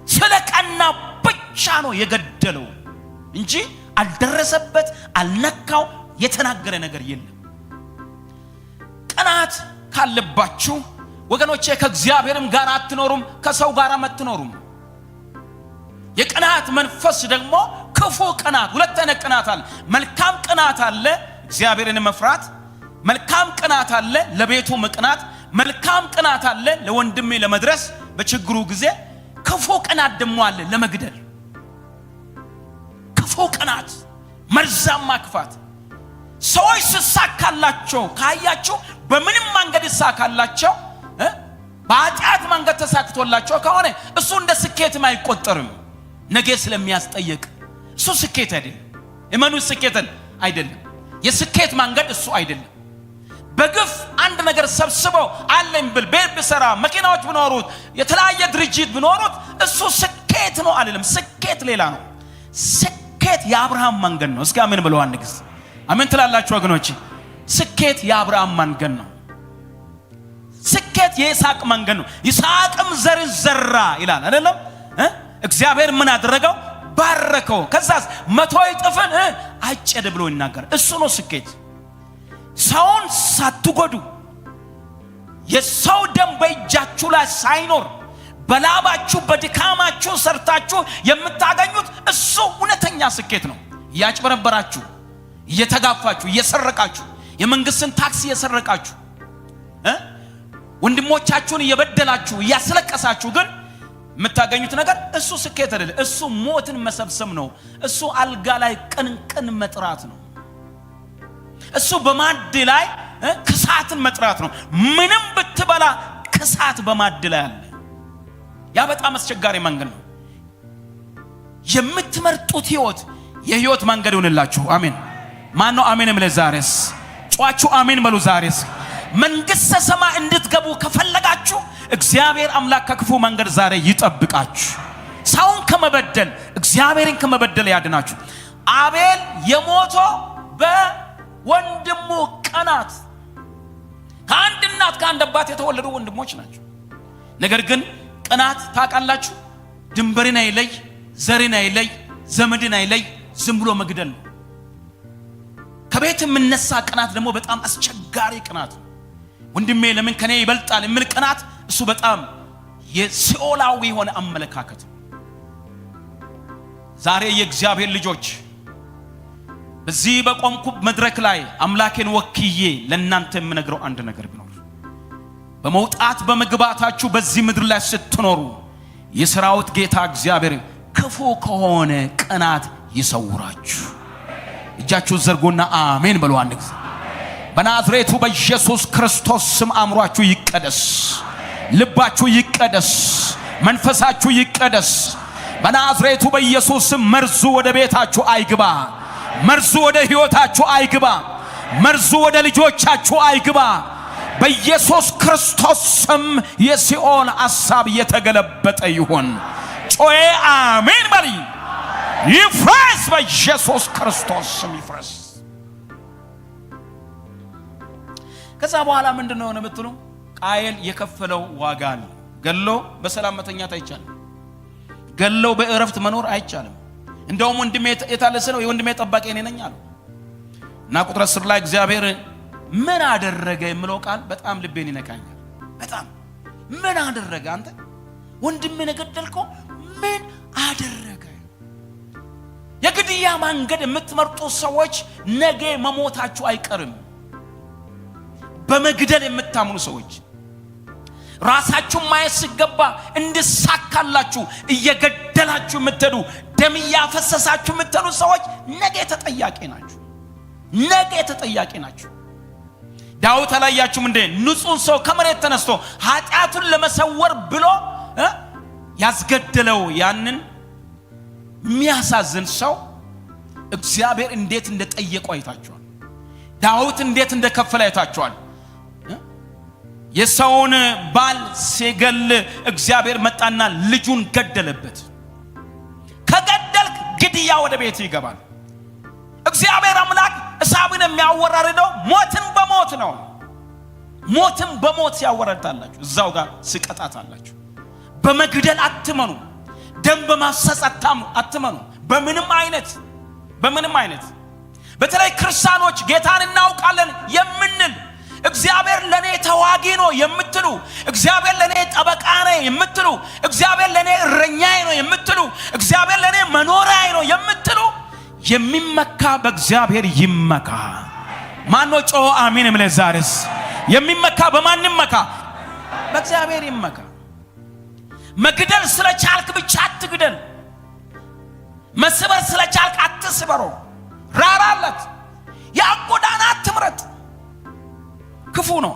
ስለ ቀና ብቻ ነው የገደለው እንጂ አልደረሰበት፣ አልነካው፣ የተናገረ ነገር የለም። ቅናት ካለባችሁ ወገኖቼ ከእግዚአብሔርም ጋር አትኖሩም፣ ከሰው ጋር አትኖሩም። የቅናት መንፈስ ደግሞ ክፉ ቅናት፣ ሁለት አይነት ቅናት አለ። መልካም ቅናት አለ፣ እግዚአብሔርን መፍራት። መልካም ቅናት አለ፣ ለቤቱ መቅናት። መልካም ቅናት አለ፣ ለወንድሜ ለመድረስ በችግሩ ጊዜ። ክፉ ቅናት ደግሞ አለ፣ ለመግደል። ክፉ ቅናት፣ መርዛማ ክፋት። ሰዎች ሲሳካላቸው ካያችሁ በምንም መንገድ ይሳካላቸው፣ በኃጢአት መንገድ ተሳክቶላቸው ከሆነ እሱ እንደ ስኬትም አይቆጠርም። ነገ ስለሚያስጠይቅ እሱ ስኬት አይደለም። እመኑ፣ ስኬት አይደለም። የስኬት መንገድ እሱ አይደለም። በግፍ አንድ ነገር ሰብስበው አለኝ ብል ቤት ቢሰራ መኪናዎች ቢኖሩት የተለያየ ድርጅት ቢኖሩት እሱ ስኬት ነው አይደለም። ስኬት ሌላ ነው። ስኬት የአብርሃም መንገድ ነው። እስኪ አሜን ብለው አንድ ጊዜ አሜን ትላላችሁ ወገኖች። ስኬት የአብርሃም መንገድ ነው። ስኬት የይስሐቅ መንገድ ነው። ይስሐቅም ዘርን ዘራ ይላል አይደለም? እግዚአብሔር ምን አደረገው? ባረከው። ከዛስ 100 እጥፍን አጨደ ብሎ ይናገራል። እሱ ነው ስኬት። ሰውን ሳትጎዱ የሰው ደም በእጃችሁ ላይ ሳይኖር በላባችሁ በድካማችሁ ሰርታችሁ የምታገኙት እሱ እውነተኛ ስኬት ነው። እያጭበረበራችሁ፣ እየተጋፋችሁ፣ እየሰረቃችሁ፣ የመንግስትን ታክስ እየሰረቃችሁ፣ ወንድሞቻችሁን እየበደላችሁ፣ እያስለቀሳችሁ ግን የምታገኙት ነገር እሱ ስኬት አይደለም። እሱ ሞትን መሰብሰብ ነው። እሱ አልጋ ላይ ቅንቅን መጥራት ነው። እሱ በማድ ላይ ክሳትን መጥራት ነው። ምንም ብትበላ ክሳት በማድ ላይ አለ። ያ በጣም አስቸጋሪ መንገድ ነው። የምትመርጡት ህይወት የህይወት መንገድ ይሁንላችሁ። አሜን። ማን ነው አሜን? ምለ ዛሬስ ጫዋችሁ አሜን በሉ። ዛሬስ መንግስተ ሰማይ እንድትገቡ ከፈለጋችሁ እግዚአብሔር አምላክ ከክፉ መንገድ ዛሬ ይጠብቃችሁ። ሰውን ከመበደል እግዚአብሔርን ከመበደል ያድናችሁ። አቤል የሞተው በወንድሙ ቅናት። ከአንድ እናት ከአንድ አባት የተወለዱ ወንድሞች ናቸው። ነገር ግን ቅናት ታውቃላችሁ፣ ድንበርን አይለይ፣ ዘርን አይለይ፣ ዘመድን አይለይ፣ ዝም ብሎ መግደል ነው። ከቤት የምነሳ ቅናት ደግሞ በጣም አስቸጋሪ ቅናት። ወንድሜ ለምን ከኔ ይበልጣል የሚል ቅናት እሱ በጣም የሲኦላዊ የሆነ አመለካከት። ዛሬ የእግዚአብሔር ልጆች በዚህ በቆምኩ መድረክ ላይ አምላኬን ወክዬ ለእናንተ የምነግረው አንድ ነገር ቢኖር በመውጣት በመግባታችሁ በዚህ ምድር ላይ ስትኖሩ የሥራውት ጌታ እግዚአብሔር ክፉ ከሆነ ቅናት ይሰውራችሁ። እጃችሁን ዘርጉና አሜን በሉ አንድ ጊዜ። በናዝሬቱ በኢየሱስ ክርስቶስ ስም አእምሯችሁ ይቀደስ፣ ልባችሁ ይቀደስ፣ መንፈሳችሁ ይቀደስ። በናዝሬቱ በኢየሱስ ስም መርዙ ወደ ቤታችሁ አይግባ፣ መርዙ ወደ ሕይወታችሁ አይግባ፣ መርዙ ወደ ልጆቻችሁ አይግባ። በኢየሱስ ክርስቶስ ስም የሲኦል ሐሳብ የተገለበጠ ይሁን። ጮዬ አሜን በል። ይፍረስ፣ በኢየሱስ ክርስቶስ ስም ይፍረስ። ከዛ በኋላ ምንድነው ነው የምትሉ? ቃየል የከፈለው ዋጋ አለ። ገሎ በሰላም መተኛት አይቻልም። ገሎ በእረፍት መኖር አይቻልም። እንደውም ወንድሜ የታለሰ ነው የወንድሜ ጠባቂ እኔ ነኝ አለው እና ቁጥር 10 ላይ እግዚአብሔር ምን አደረገ የሚለው ቃል በጣም ልቤን ይነካኛል። በጣም ምን አደረገ? አንተ ወንድሜን ገደልከው፣ ምን አደረገ? የግድያ መንገድ የምትመርጡ ሰዎች ነገ መሞታችሁ አይቀርም። በመግደል የምታምኑ ሰዎች ራሳችሁ ማየት ሲገባ እንድሳካላችሁ እየገደላችሁ የምትሄዱ ደም ያፈሰሳችሁ የምትሄዱ ሰዎች ነገ ተጠያቂ ናችሁ። ነገ ተጠያቂ ናችሁ። ዳዊት አላያችሁም እንዴ? ንጹህ ሰው ከመሬት ተነስቶ ኃጢአቱን ለመሰወር ብሎ ያስገደለው ያንን የሚያሳዝን ሰው እግዚአብሔር እንዴት እንደጠየቀው አይታችኋል። ዳዊት እንዴት እንደከፈለ አይታችኋል። የሰውን ባል ሲገል እግዚአብሔር መጣና ልጁን ገደለበት። ከገደልክ ግድያ ወደ ቤት ይገባል። እግዚአብሔር አምላክ እሳብን የሚያወራርደው ሞትን በሞት ነው። ሞትን በሞት ያወራርዳላችሁ፣ እዛው ጋር ስቀጣታላችሁ። በመግደል አትመኑ፣ ደም በማፍሰስ አትመኑ። በምንም አይነት በተለይ ክርስቲያኖች ጌታን እናውቃለን የምንል እግዚአብሔር ለኔ ተዋጊ ነው የምትሉ፣ እግዚአብሔር ለኔ ጠበቃ ነው የምትሉ፣ እግዚአብሔር ለኔ እረኛዬ ነው የምትሉ፣ እግዚአብሔር ለኔ መኖሪያዬ ነው የምትሉ የሚመካ በእግዚአብሔር ይመካ። ማን ነው ጮህ አሜን እምለ? ዛሬስ የሚመካ በማንም መካ? በእግዚአብሔር ይመካ። መግደል ስለቻልክ ብቻ አትግደል። መስበር ስለቻልክ አትስበረው። ራራለት። ያጎዳና አትምረጥ። ክፉ ነው።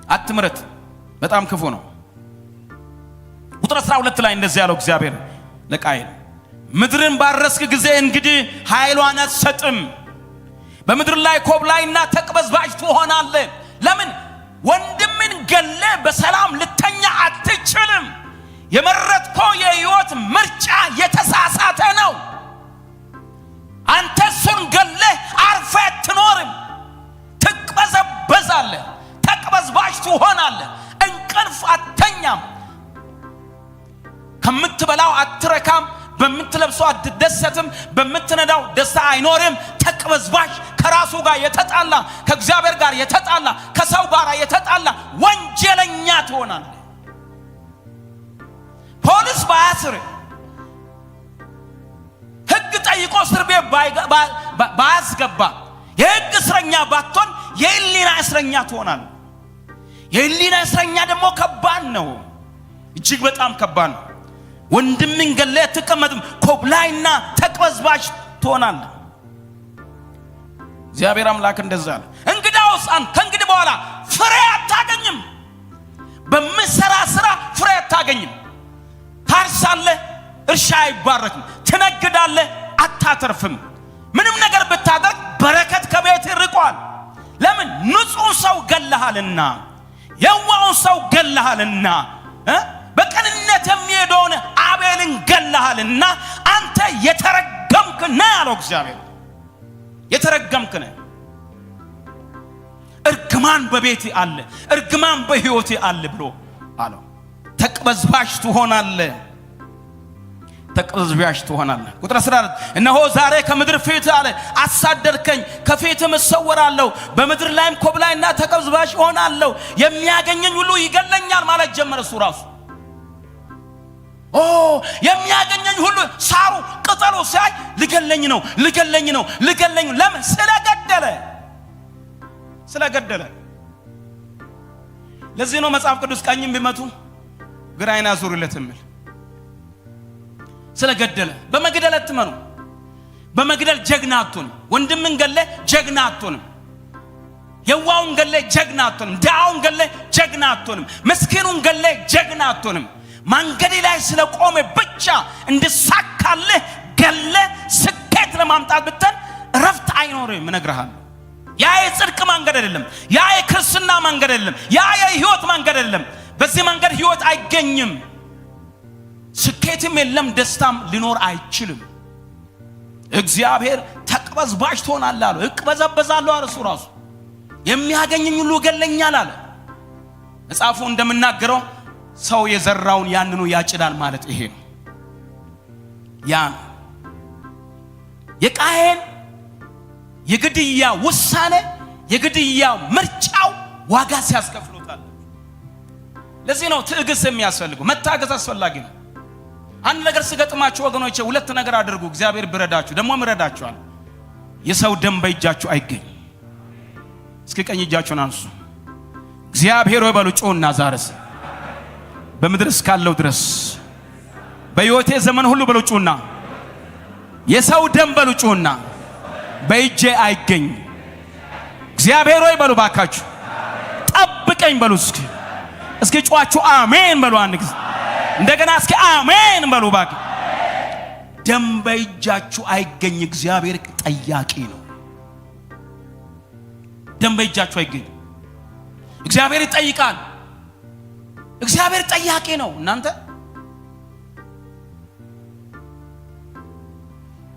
አትምረጥ። በጣም ክፉ ነው። ቁጥር 12 ላይ እንደዚህ ያለው እግዚአብሔር ለቃየል ምድርን ባረስክ ጊዜ እንግዲህ ኃይሏን አትሰጥም፣ በምድር ላይ ኮብላይና ተቅበዝባዥ ትሆናለህ። ለምን? ወንድምን ገለ በሰላም ልተኛ አትችልም። የመረጥከው የህይወት ምርጫ የተሳሳተ ነው። አንተ እሱን ገለ አርፈህ አትኖርም። ትቅበዘበዛለህ፣ ተቅበዝባዥ ትሆናለህ። እንቅልፍ አተኛም፣ ከምትበላው አትረካም፣ በምትለብሰው አትደሰትም፣ በምትነዳው ደስታ አይኖርም። ተቅበዝባዥ፣ ከራሱ ጋር የተጣላ፣ ከእግዚአብሔር ጋር የተጣላ፣ ከሰው ጋር የተጣላ ወንጀለኛ ትሆናለህ። ፖሊስ ባያስር፣ ህግ ጠይቆ እስር ቤት ባያስገባ፣ የህግ እስረኛ ባትሆን የህሊና እስረኛ ትሆናለህ። የህሊና እስረኛ ደግሞ ከባድ ነው፣ እጅግ በጣም ከባድ ነው። ወንድምን ገለ አትቀመጥም፣ ኮብላይና ተቅበዝባዥ ትሆናለህ። እግዚአብሔር አምላክ እንደዛ አለ። እንግዳውስ ከእንግዲህ በኋላ ፍሬ አታገኝም። በምሰራ ስራ ፍሬ አታገኝም። ታርሳለህ፣ እርሻ አይባረክም። ትነግዳለህ፣ አታተርፍም። ምንም ነገር ብታደርግ በረከት ከቤት ርቋል። ለምን? ንጹህ ሰው ገለሃልና፣ የዋውን ሰው ገለሃልና፣ በቀንነት የሚሄደውን አቤልን ገለሃልና አንተ የተረገምክ ነህ ያለው እግዚአብሔር። የተረገምክ ነህ። እርግማን በቤቴ አለ፣ እርግማን በሕይወቴ አለ ብሎ አለው። ተቅበዝባዥ ትሆናለህ። ተቅበዝባዥ ትሆናለህ። ቁጥር 14 እነሆ ዛሬ ከምድር ፊት አለ አሳደርከኝ፣ ከፊትም እሰወራለሁ፣ በምድር ላይም ኮብላይና ተቅበዝባዥ እሆናለሁ፣ የሚያገኘኝ ሁሉ ይገለኛል ማለት ጀመረ እሱ ራሱ። የሚያገኘኝ ሁሉ ሳሩ ቅጠሉ ሳይ ልገለኝ ነው። ለምን? ስለገደለ። ለዚህ ነው መጽሐፍ ቅዱስ ቀኝም ቢመቱ ግራይና ዙርለት የሚል። ስለገደለ። በመግደል አትመኑ። በመግደል ጀግና አትሆንም። ወንድምን ገለ ጀግና አትሆንም። የዋውን ገለ ጀግና አትሆንም። ዳውን ገለ ጀግና አትሆንም። ምስኪኑን ገለ ጀግና አትሆንም። መንገድ ላይ ስለቆመ ብቻ እንድሳካልህ ገለ ስኬት ለማምጣት ብትል ረፍት አይኖርም። እነግርሃለሁ። ያ የጽድቅ መንገድ አይደለም። ያ የክርስትና መንገድ አይደለም። ያ የህይወት መንገድ አይደለም። በዚህ መንገድ ህይወት አይገኝም። ስኬትም የለም፣ ደስታም ሊኖር አይችልም። እግዚአብሔር ተቅበዝባዥ ትሆናለህ አለ። እቅበዘበዛለሁ አለ እሱ ራሱ። የሚያገኘኝ ሁሉ ይገለኛል አለ። መጽሐፉ እንደምናገረው ሰው የዘራውን ያንኑ ያጭዳል ማለት ይሄ ነው። ያ የቃየን የግድያ ውሳኔ፣ የግድያ ምርጫው ዋጋ ሲያስከፍሉታል። ለዚህ ነው ትዕግስት የሚያስፈልገው፣ መታገስ አስፈላጊ ነው። አንድ ነገር ሲገጥማችሁ ወገኖቼ ሁለት ነገር አድርጉ። እግዚአብሔር ቢረዳችሁ ደግሞ ይረዳችኋል። የሰው ደም በእጃችሁ አይገኝ። እስኪ ቀኝ እጃችሁን አንሱ። እግዚአብሔር ሆይ በሉ ጮና ዛሬስ በምድር እስካለው ድረስ በሕይወቴ ዘመን ሁሉ በሉ ጮና የሰው ደም በሉ ጮና በእጄ አይገኝ። እግዚአብሔር ሆይ በሉ ባካችሁ ጠብቀኝ በሉ። እስኪ ጮአችሁ አሜን በሉ። አንድ ጊዜ እንደገና እስኪ አሜን በሉ ባክ። ደም በእጃችሁ አይገኝ። እግዚአብሔር ጠያቂ ነው። ደም በእጃችሁ አይገኝ። እግዚአብሔር ይጠይቃል። እግዚአብሔር ጠያቂ ነው። እናንተ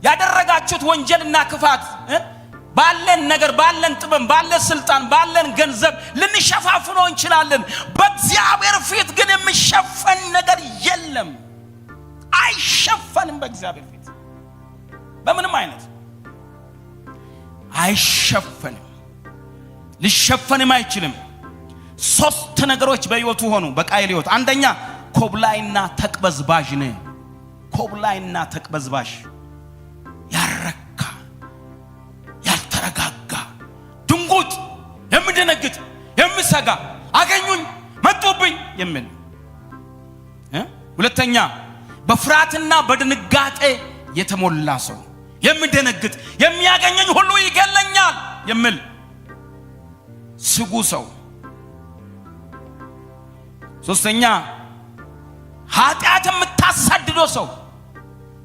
ያደረጋችሁት ወንጀልና ክፋት ባለን ነገር፣ ባለን ጥበብ፣ ባለን ስልጣን፣ ባለን ገንዘብ ልንሸፋፍነው እንችላለን። በእግዚአብሔር ፊት ግን የሚሸፈን ነገር የለም። አይሸፈንም። በእግዚአብሔር ፊት በምንም አይነት አይሸፈንም። ሊሸፈንም አይችልም። ሶስት ነገሮች በሕይወቱ ሆኑ በቃየል ሕይወት። አንደኛ ኮብላይና ተቅበዝባዥ ነው። ኮብላይና ተቅበዝባዥ፣ ያረካ ያልተረጋጋ፣ ድንጉጥ፣ የሚደነግጥ፣ የሚሰጋ፣ አገኙኝ መጡብኝ የሚል። ሁለተኛ በፍርሃትና በድንጋጤ የተሞላ ሰው፣ የሚደነግጥ፣ የሚያገኘኝ ሁሉ ይገለኛል የሚል ስጉ ሰው። ሶስተኛ ኃጢአት የምታሳድደው ሰው፣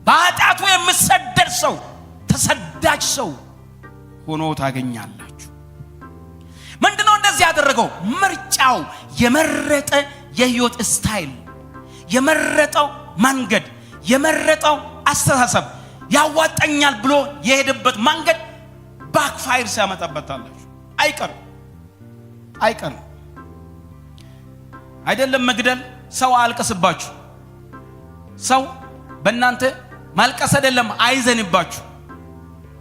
በኃጢአቱ የምሰደድ ሰው፣ ተሰዳጅ ሰው ሆኖ ታገኛላችሁ። ምንድነው እንደዚህ ያደረገው? ምርጫው፣ የመረጠ የህይወት ስታይል፣ የመረጠው መንገድ፣ የመረጠው አስተሳሰብ፣ ያዋጣኛል ብሎ የሄደበት መንገድ ባክፋይር ሲያመጣበታላችሁ። አይቀርም። አይደለም መግደል፣ ሰው አልቀስባችሁ። ሰው በእናንተ ማልቀስ አይደለም አይዘንባችሁ።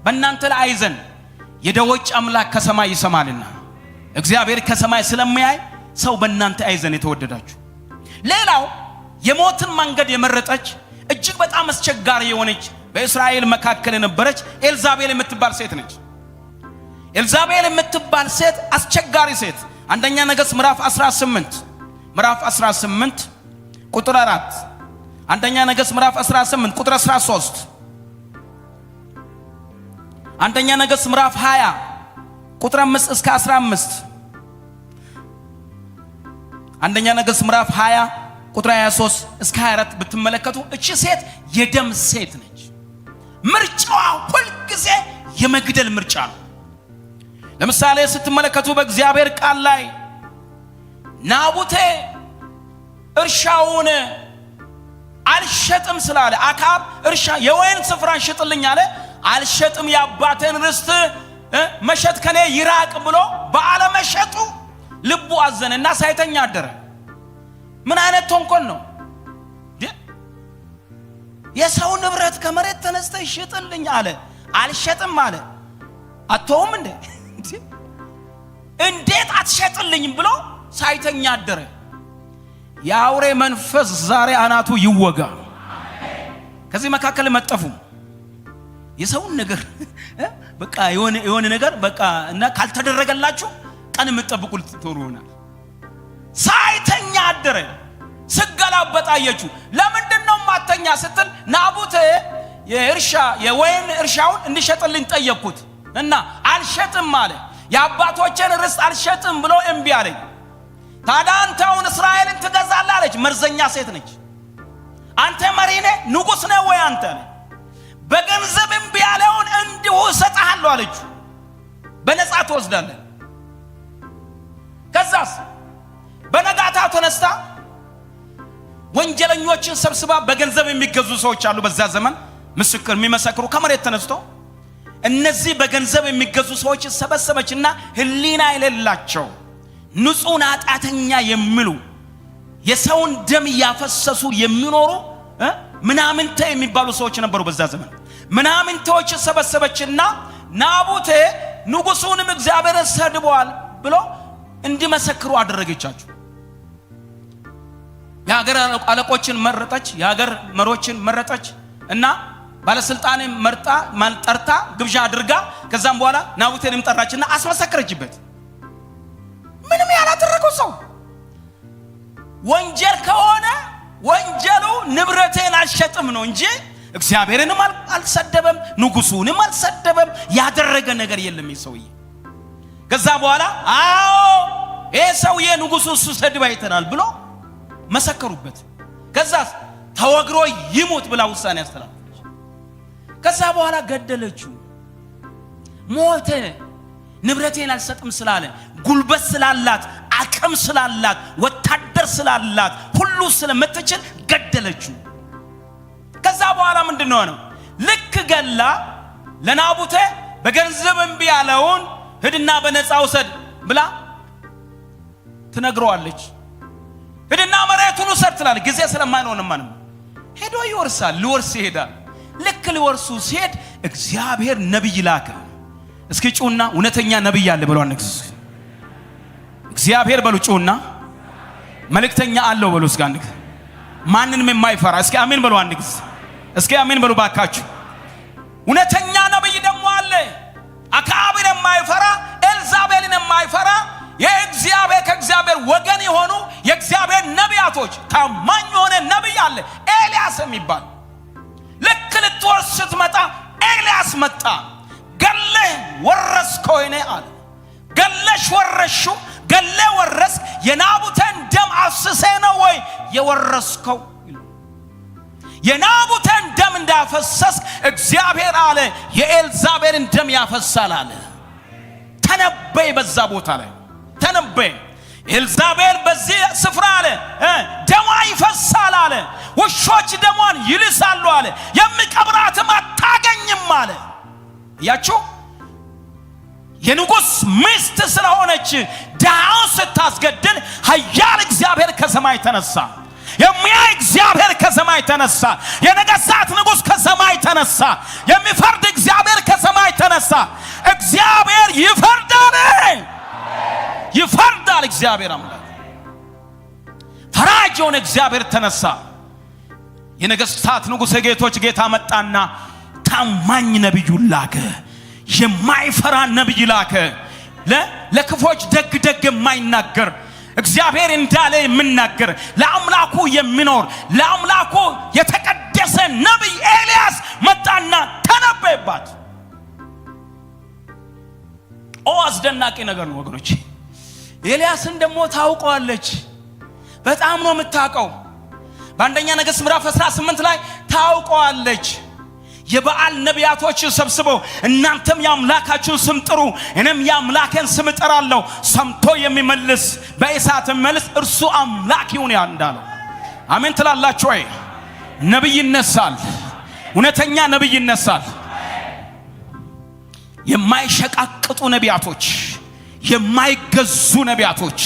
በእናንተ ላይ አይዘን። የደዎች አምላክ ከሰማይ ይሰማልና እግዚአብሔር ከሰማይ ስለሚያይ ሰው በእናንተ አይዘን። የተወደዳችሁ፣ ሌላው የሞትን መንገድ የመረጠች እጅግ በጣም አስቸጋሪ የሆነች በእስራኤል መካከል የነበረች ኤልዛቤል የምትባል ሴት ነች። ኤልዛቤል የምትባል ሴት አስቸጋሪ ሴት። አንደኛ ነገሥት ምዕራፍ 18 ቁጥር 4፣ አንደኛ ነገሥት ምዕራፍ 18 ቁጥር 13፣ አንደኛ ነገሥት ምዕራፍ 20 ቁጥር 5 እስከ 15፣ አንደኛ ነገሥት ምዕራፍ 20 ቁጥር 23 እስከ 24 ብትመለከቱ እቺ ሴት የደም ሴት ነች። ምርጫዋ ሁልጊዜ የመግደል ምርጫ ነው። ለምሳሌ ስትመለከቱ በእግዚአብሔር ቃል ላይ ናቡቴ እርሻውን አልሸጥም ስላለ አካብ እርሻ የወይን ስፍራን ሽጥልኝ አለ። አልሸጥም፣ የአባቴን ርስት መሸጥ ከኔ ይራቅ ብሎ ባለመሸጡ ልቡ አዘነና ሳይተኛ አደረ። ምን አይነት ተንኮል ነው? የሰው ንብረት ከመሬት ተነስተ ይሽጥልኝ አለ። አልሸጥም አለ። አትተውም እንዴ? እንዴት አትሸጥልኝም ብሎ ሳይተኛ አደረ። የአውሬ መንፈስ ዛሬ አናቱ ይወጋ። ከዚህ መካከል መጠፉ የሰውን ነገር በቃ የሆነ ነገር በቃ እና ካልተደረገላችሁ ቀን የምትጠብቁ ልትሆኑና ሳይተኛ አደረ። ስገላበጥ አየችው። ለምንድነው ማተኛ ስትል ናቡቴ የወይን እርሻውን እንዲሸጥልኝ ጠየቅኩት እና አልሸጥም አለ። የአባቶችን ርስት አልሸጥም ብሎ እምቢ አለኝ። ታዲያ አንተ አሁን እስራኤልን ትገዛለህ አለች። መርዘኛ ሴት ነች። አንተ መሪ ነህ ንጉሥ ነህ ወይ አንተ ነህ? በገንዘብ እምቢ ያለውን እንዲሁ እሰጥሃለሁ አለችው። በነፃ ትወስዳለህ። ከዛስ በነጋታው ተነስታ ወንጀለኞችን ሰብስባ በገንዘብ የሚገዙ ሰዎች አሉ በዛ ዘመን ምስክር የሚመሰክሩ ከመሬት ተነስቶ እነዚህ በገንዘብ የሚገዙ ሰዎች ሰበሰበችና ህሊና የሌላቸው ንጹህ ኃጢአተኛ የሚሉ የሰውን ደም ያፈሰሱ የሚኖሩ ምናምንቴ የሚባሉ ሰዎች ነበሩ በዛ ዘመን። ምናምንቴዎች ሰበሰበችና ናቡቴ ንጉሱንም እግዚአብሔርን ሰድቧል ብሎ እንዲመሰክሩ አደረገቻቸው። የሀገር አለቆችን መረጠች፣ የሀገር መሪዎችን መረጠች እና ባለስልጣንን ጠርታ ግብዣ አድርጋ ከዛም በኋላ ናቡቴንም ጠራችና አስመሰከረችበት። ምንም ያላደረገው ሰው ወንጀል ከሆነ ወንጀሉ ንብረቴን አልሸጥም ነው እንጂ እግዚአብሔርንም አልሰደበም፣ ንጉሱንም አልሰደበም። ያደረገ ነገር የለም ይሰውዬ። ከዛ በኋላ አዎ ይሄ ሰውዬ ንጉሱ እሱ ሰድባ አይተናል ብሎ መሰከሩበት። ከዛ ተወግሮ ይሞት ብላ ውሳኔ አስተላለፈች። ከዛ በኋላ ገደለችው። ሞተ። ንብረቴን አልሰጥም ስላለ ጉልበት ስላላት አቅም ስላላት ወታደር ስላላት ሁሉ ስለምትችል ገደለችው። ከዛ በኋላ ምንድነው ነው ልክ ገላ ለናቡቴ በገንዘብ እምቢ ያለውን ሂድና በነፃ ውሰድ ብላ ትነግረዋለች። ሂድና መሬቱን ውሰድ ትላለች። ጊዜ ስለማይሆን ማንም ሄዶ ይወርሳል። ሊወርስ ይሄዳል። ልክ ሊወርሱ ሲሄድ እግዚአብሔር ነብይ ላከ። እስኪ ጩና እውነተኛ ነብይ አለ ብሎ አንክስ እግዚአብሔር በሉ ጩና መልእክተኛ አለው በሉ እስኪ አንክ ማንንም የማይፈራ እስኪ አሜን በሉ አንክስ እስኪ አሜን በሉ ባካችሁ። እውነተኛ ነብይ ደግሞ አለ። አክዓብን የማይፈራ ኤልዛቤልን የማይፈራ የእግዚአብሔር ከእግዚአብሔር ወገን የሆኑ የእግዚአብሔር ነቢያቶች ታማኝ የሆነ ነብይ አለ ኤልያስ የሚባል። ልክ ልትወርስ ስትመጣ ኤልያስ መጣ። ገለህ ወረስከው እኔ አለ። ገለሽ ወረሹ ገለ ወረስ የናቡቴን ደም አፍስሰ ነው ወይ የወረስከው? የናቡቴን ደም እንዳፈሰስ እግዚአብሔር አለ የኤልዛቤልን ደም ያፈሳል አለ። ተነበይ በዛ ቦታ ላይ ተነበይ። ኤልዛቤል በዚህ ስፍራ አለ ደሟ ይፈሳል አለ። ውሾች ደሟን ይልሳሉ አለ። የሚቀብራትም አታገኝም አለ። ያችሁ የንጉስ ሚስት ስለሆነች ዳውን ስታስገድል ኃያል እግዚአብሔር ከሰማይ ተነሳ። የሚያይ እግዚአብሔር ከሰማይ ተነሳ። የነገሥታት ንጉስ ከሰማይ ተነሳ። የሚፈርድ እግዚአብሔር ከሰማይ ተነሳ። እግዚአብሔር ይፈርዳል። ይፈርዳል እግዚአብሔር አምላክ። ፈራጅ የሆነ እግዚአብሔር ተነሳ። የነገሥታት ንጉስ የጌቶች ጌታ መጣና ታማኝ ነብዩ ላከ። የማይፈራ ነብይ ላከ። ለክፎች ደግ የማይናገር እግዚአብሔር እንዳለ የምናገር ለአምላኩ የሚኖር ለአምላኩ የተቀደሰ ነብይ ኤልያስ መጣና ተነበየባት። አስደናቂ ነገር ነው ወገኖች። ኤልያስን ደግሞ ታውቀዋለች። በጣም ነው የምታውቀው። በአንደኛ ነገሥት ምዕራፍ 18 ላይ ታውቀዋለች። የበዓል ነቢያቶች ሰብስበው እናንተም የአምላካችሁን ስም ጥሩ እኔም የአምላኬን ስም እጠራለሁ ሰምቶ የሚመልስ በእሳት መልስ እርሱ አምላክ ይሁን እንዳለው አሜን ትላላችሁ ወይ? ነብይ ይነሳል። እውነተኛ ነብይ ይነሳል። የማይሸቃቅጡ ነቢያቶች፣ የማይገዙ ነቢያቶች፣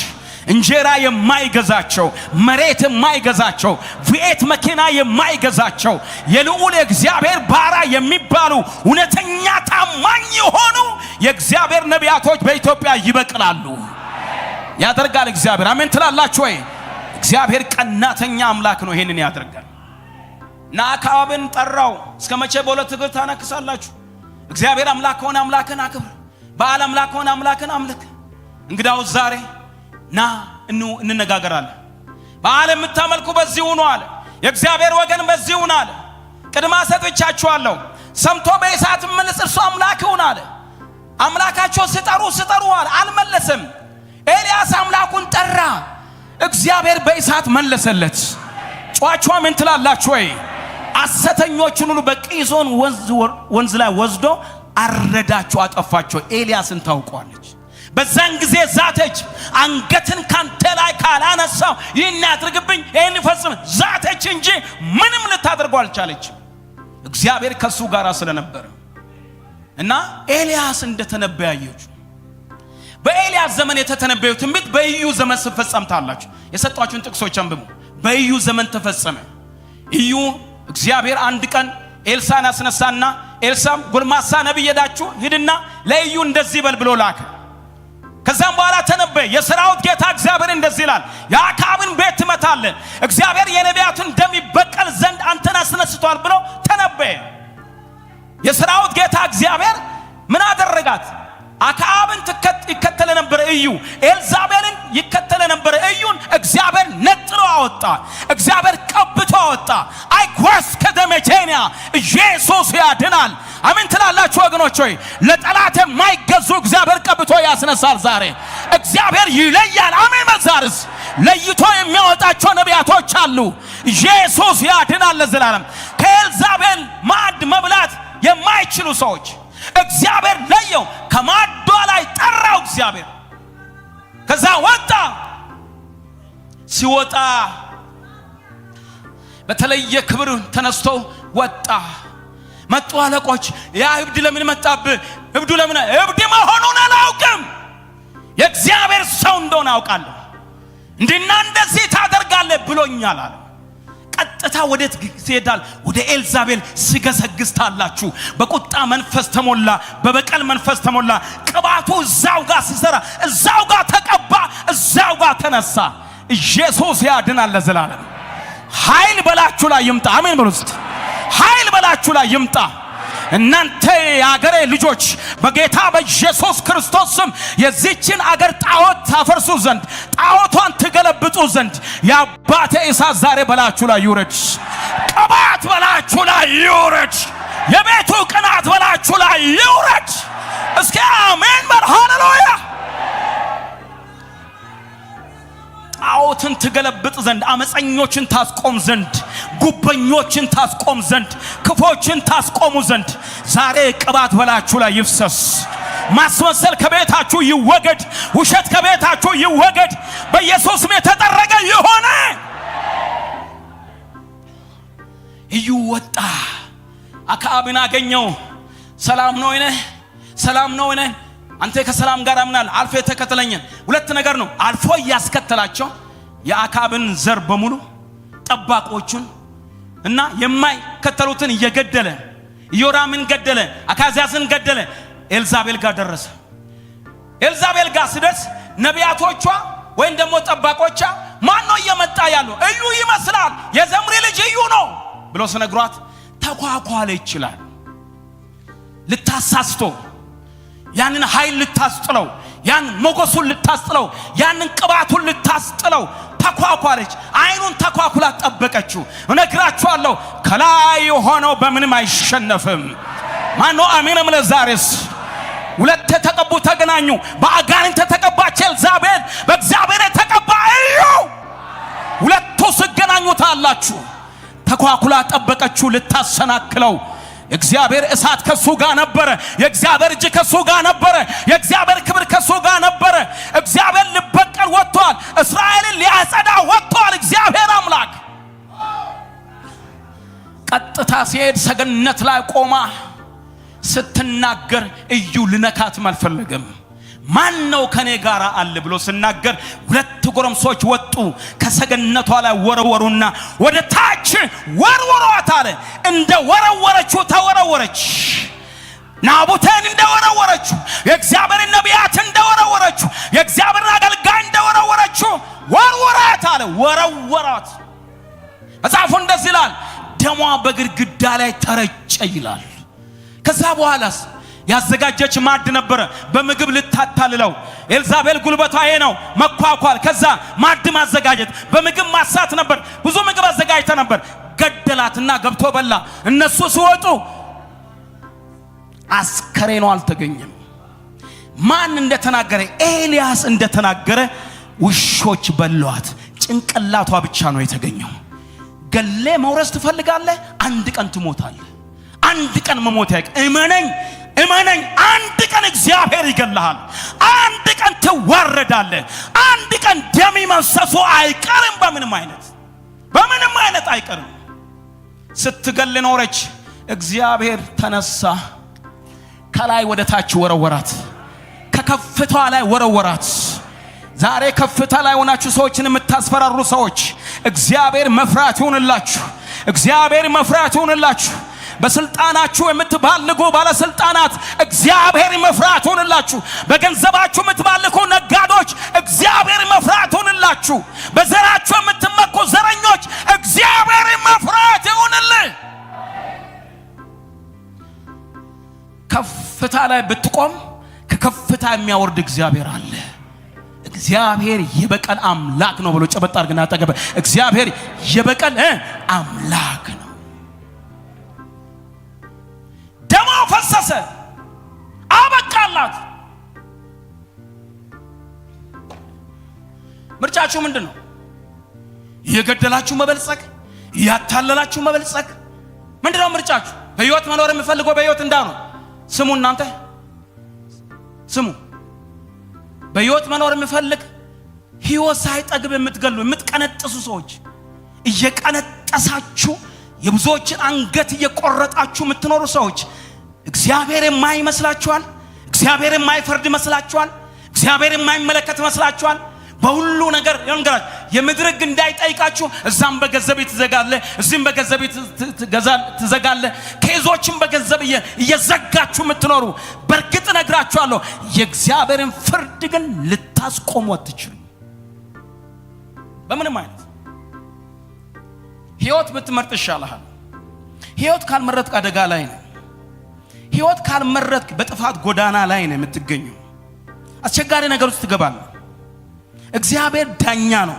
እንጀራ የማይገዛቸው መሬት የማይገዛቸው ቪኤት መኪና የማይገዛቸው የልዑል የእግዚአብሔር ባሪያ የሚባሉ እውነተኛ ታማኝ የሆኑ የእግዚአብሔር ነቢያቶች በኢትዮጵያ ይበቅላሉ። ያደርጋል እግዚአብሔር። አሜን ትላላችሁ ወይ? እግዚአብሔር ቀናተኛ አምላክ ነው። ይሄንን ያደርጋል። እና አክዓብን ጠራው። እስከ መቼ በሁለት እግር ታነክሳላችሁ? እግዚአብሔር አምላክ ሆነ አምላክን አክብር፣ በዓል አምላክ ሆነ አምላክን አምልክ። እንግዳው ዛሬ ና እንነጋገራለን። በዓል የምታመልኩ በዚህ ሁኑ አለ። የእግዚአብሔር ወገን በዚህ ሁኑ አለ። ቅድማ ሰጥቻችኋለሁ። ሰምቶ በእሳት መልስ እርሱ አምላክ ይሁን አለ። አምላካቸው ስጠሩ አለ። አልመለሰም። ኤልያስ አምላኩን ጠራ። እግዚአብሔር በእሳት መለሰለት። ጫዋቹ ምን ትላላችሁ ወይ? ሐሰተኞችን ሁሉ በቂሶን ወንዝ ላይ ወስዶ አረዳቸው፣ አጠፋቸው። ኤልያስን ታውቋለች። በዛን ጊዜ ዛተች። አንገትን ካንተ ላይ ካላነሳው ይህን ያድርግብኝ ይህን ይፈጽም ዛተች እንጂ ምንም ልታደርገው አልቻለችም። እግዚአብሔር ከሱ ጋር ስለነበረ እና ኤልያስ እንደተነበያየችው በኤልያስ ዘመን የተተነበየው ትንቢት በኢዩ ዘመን ሲፈጸምታላችሁ። የሰጧችሁን ጥቅሶች አንብቡ። በኢዩ ዘመን ተፈጸመ። ኢዩ እግዚአብሔር አንድ ቀን ኤልሳን አስነሳና ኤልሳም ጎልማሳ ነብይ ሄዳችሁ ሂድና ለኢዩ እንደዚህ በል ብሎ ላከ። ከዛም በኋላ ተነበየ። የሰራዊት ጌታ እግዚአብሔር እንደዚህ ይላል፣ የአክዓብን ቤት ትመታለህ፣ እግዚአብሔር የነቢያቱን ደም ይበቀል ዘንድ አንተን አስነስቷል ብሎ ተነበየ። የሰራዊት ጌታ እግዚአብሔር ምን አደረጋት? አክዓብን ይከተለ ነበር ኢዩ፣ ኤልዛቤልን ይከተለ ነበር ኢዩን እግዚአብሔር ነጥሎ አወጣ። እግዚአብሔር ቀብቶ አወጣ። አይጓስ ከደመቼንያ ኢየሱስ ያድናል። አሜን ትላላችሁ ወገኖች ሆይ? ለጠላት የማይገዙ እግዚአብሔር ቀብቶ ያስነሳል። ዛሬ እግዚአብሔር ይለያል። አሜን። መዛርስ ለይቶ የሚያወጣቸው ነቢያቶች አሉ። ኢየሱስ ያድናል ለዘላለም። ከኤልዛቤል ማዕድ መብላት የማይችሉ ሰዎች እግዚአብሔር ለየው። ከማዕዷ ላይ ጠራው እግዚአብሔር። ከዛ ወጣ። ሲወጣ በተለየ ክብር ተነስቶ ወጣ። መጡ አለቆች። ያ እብድ ለምን መጣብህ? እብዱ ለምን? እብድ መሆኑን አላውቅም፣ የእግዚአብሔር ሰው እንደሆነ አውቃለሁ። እንዲና እንደዚህ ታደርጋለህ ብሎኛል አለ። ቀጥታ ወዴት ይሄዳል? ወደ ኤልዛቤል ሲገሰግስታላችሁ። በቁጣ መንፈስ ተሞላ፣ በበቀል መንፈስ ተሞላ። ቅባቱ እዛው ጋር ሲሰራ እዛው ጋር ተቀባ፣ እዛው ጋር ተነሳ። ኢየሱስ ያድናል ለዘላለም። ኃይል በላችሁ ላይ ይምጣ። አሜን በሉ እስቲ። ኃይል በላችሁ ላይ ይምጣ። እናንተ የአገሬ ልጆች በጌታ በኢየሱስ ክርስቶስ ስም የዚችን አገር ጣዖት ታፈርሱ ዘንድ፣ ጣዖቷን ትገለብጡ ዘንድ የአባቴ እሳት ዛሬ በላችሁ ላይ ይውረድ። ቅባት በላችሁ ላይ ይውረድ። የቤቱ ቅናት በላችሁ ላይ ይውረድ። እስኪ አሜን በል። ሃሌሉያ። ጣዖትን ትገለብጥ ዘንድ፣ አመፀኞችን ታስቆም ዘንድ፣ ጉበኞችን ታስቆም ዘንድ፣ ክፎችን ታስቆሙ ዘንድ ዛሬ ቅባት በላችሁ ላይ ይፍሰስ። ማስመሰል ከቤታችሁ ይወገድ። ውሸት ከቤታችሁ ይወገድ። በኢየሱስ ስም የተጠረገ ይሆነ። ኢዩ ወጣ። አክዓብን አገኘው። ሰላም ነው እኔ ሰላም ነው እኔ አንተ ከሰላም ጋር አምናል አልፎ ተከተለኝ። ሁለት ነገር ነው አልፎ ያስከተላቸው የአክዓብን ዘር በሙሉ ጠባቆቹን እና የማይከተሉትን እየገደለ ኢዮራምን ገደለ፣ አካዚያስን ገደለ። ኤልዛቤል ጋር ደረሰ። ኤልዛቤል ጋር ሲደርስ ነቢያቶቿ ወይም ደግሞ ጠባቆቿ ማን ነው እየመጣ ያለው? እዩ ይመስላል የዘምሪ ልጅ እዩ ነው ብሎ ሲነግሯት ተኳኳለ። ይችላል ልታሳስቶ ያንን ኃይል ልታስጥለው፣ ያን ሞገሱን ልታስጥለው፣ ያንን ቅባቱን ልታስጥለው ተኳኳለች። አይኑን ተኳኩላ ጠበቀችው። እነግራችኋለሁ ከላይ ሆነው በምንም አይሸነፍም። ማን ነው አሜን? ለዛሬስ ሁለት ተቀቡ ተገናኙ። በአጋንንት ተቀባች ኤልዛቤል፣ በእግዚአብሔር ተቀባ እዩ። ሁለቱ ሲገናኙ ታላችሁ። ተኳኩላ ጠበቀችው ልታሰናክለው። እግዚአብሔር እሳት ከሱ ጋር ነበረ። የእግዚአብሔር እጅ ከሱ ጋር ነበረ። የእግዚአብሔር ክብር ከሱ ጋር ነበረ። እግዚአብሔር ሊበቀል ወጥቷል። እስራኤልን ሊያጸዳ ወጥቷል። እግዚአብሔር አምላክ ቀጥታ ሲሄድ ሰገነት ላይ ቆማ ስትናገር እዩ ልነካት አልፈለገም። ማን ነው ከኔ ጋር አለ ብሎ ሲናገር ሁለት ጎረምሶች ወጡ ከሰገነቷ ላይ ወረወሩና ወደ ታች ወረወሯት አለ። እንደ ወረወረችው ተወረወረች። ናቡቴን እንደወረወረችው የእግዚአብሔር ነቢያት እንደወረወረችው የእግዚአብሔር አገልጋይ እንደወረወረችው ወረወራት አለ። ወረወራት። መጽሐፉ እንደዚህ ይላል ደሟ በግድግዳ ላይ ተረጨ ይላል። ከዛ በኋላስ ያዘጋጀች ማድ ነበረ በምግብ ልታታልለው። ኤልዛቤል ጉልበቷ ይሄ ነው መኳኳል። ከዛ ማድ ማዘጋጀት በምግብ ማሳት ነበር። ብዙ ምግብ አዘጋጅታ ነበር። ገደላትና ገብቶ በላ። እነሱ ሲወጡ አስከሬኗ አልተገኘም። ማን እንደተናገረ? ኤልያስ እንደተናገረ ውሾች በሏት። ጭንቅላቷ ብቻ ነው የተገኘው። ገሌ መውረስ ትፈልጋለህ? አንድ ቀን ትሞታለህ። አንድ ቀን መሞት ያቅ እመነኝ እመነኝ። አንድ ቀን እግዚአብሔር ይገለሃል። አንድ ቀን ትዋረዳለህ። አንድ ቀን ደም መፍሰሱ አይቀርም። በምንም አይነት አይቀርም። ስትገል ኖረች። እግዚአብሔር ተነሳ። ከላይ ወደ ታች ወረወራት። ከከፍታ ላይ ወረወራት። ዛሬ ከፍታ ላይ ሆናችሁ ሰዎችን የምታስፈራሩ ሰዎች እግዚአብሔር መፍራት ይሁንላችሁ። እግዚአብሔር መፍራት ይሁንላችሁ። በስልጣናችሁ የምትባልጉ ባለስልጣናት እግዚአብሔር መፍራት ይሁንላችሁ። በገንዘባችሁ የምትባልጉ ነጋዴዎች እግዚአብሔር መፍራት ይሁንላችሁ። በዘራችሁ የምትመኩ ዘረኞች እግዚአብሔር መፍራት ይሁንልህ። ከፍታ ላይ ብትቆም ከከፍታ የሚያወርድ እግዚአብሔር አለ። እግዚአብሔር የበቀል አምላክ ነው ብሎ ጨበጥ አድርገና አጠገበ። እግዚአብሔር የበቀል አምላክ ነው። ደሟ ፈሰሰ፣ አበቃላት። ምርጫችሁ ምንድነው? የገደላችሁ መበልጸግ፣ ያታለላችሁ መበልጸግ? ምንድነው ምርጫችሁ? በህይወት መኖር የሚፈልገው በህይወት እንዳኑ ስሙ። እናንተ ስሙ። በህይወት መኖር የሚፈልግ ህይወት ሳይጠግብ የምትገሉ የምትቀነጥሱ ሰዎች እየቀነጠሳችሁ የብዙዎችን አንገት እየቆረጣችሁ የምትኖሩ ሰዎች እግዚአብሔር የማይመስላችኋል? እግዚአብሔር የማይፈርድ ይመስላችኋል? እግዚአብሔር የማይመለከት ይመስላችኋል? በሁሉ ነገር ያንገራችሁ የምድር ህግ እንዳይጠይቃችሁ እዛም በገንዘብ ትዘጋለ፣ እዚህም በገንዘብ ትዘጋለ፣ ከይዞችም በገንዘብ እየዘጋችሁ የምትኖሩ በርግጥ ነግራችኋለሁ የእግዚአብሔርን ፍርድ ግን ልታስቆሙ አትችሉ። በምንም አይነት ህይወት ብትመርጥ ይሻልሃል። ህይወት ካልመረጥክ አደጋ ላይ ነው። ህይወት ካልመረጥክ በጥፋት ጎዳና ላይ ነው የምትገኘው። አስቸጋሪ ነገር ውስጥ ትገባለህ። እግዚአብሔር ዳኛ ነው።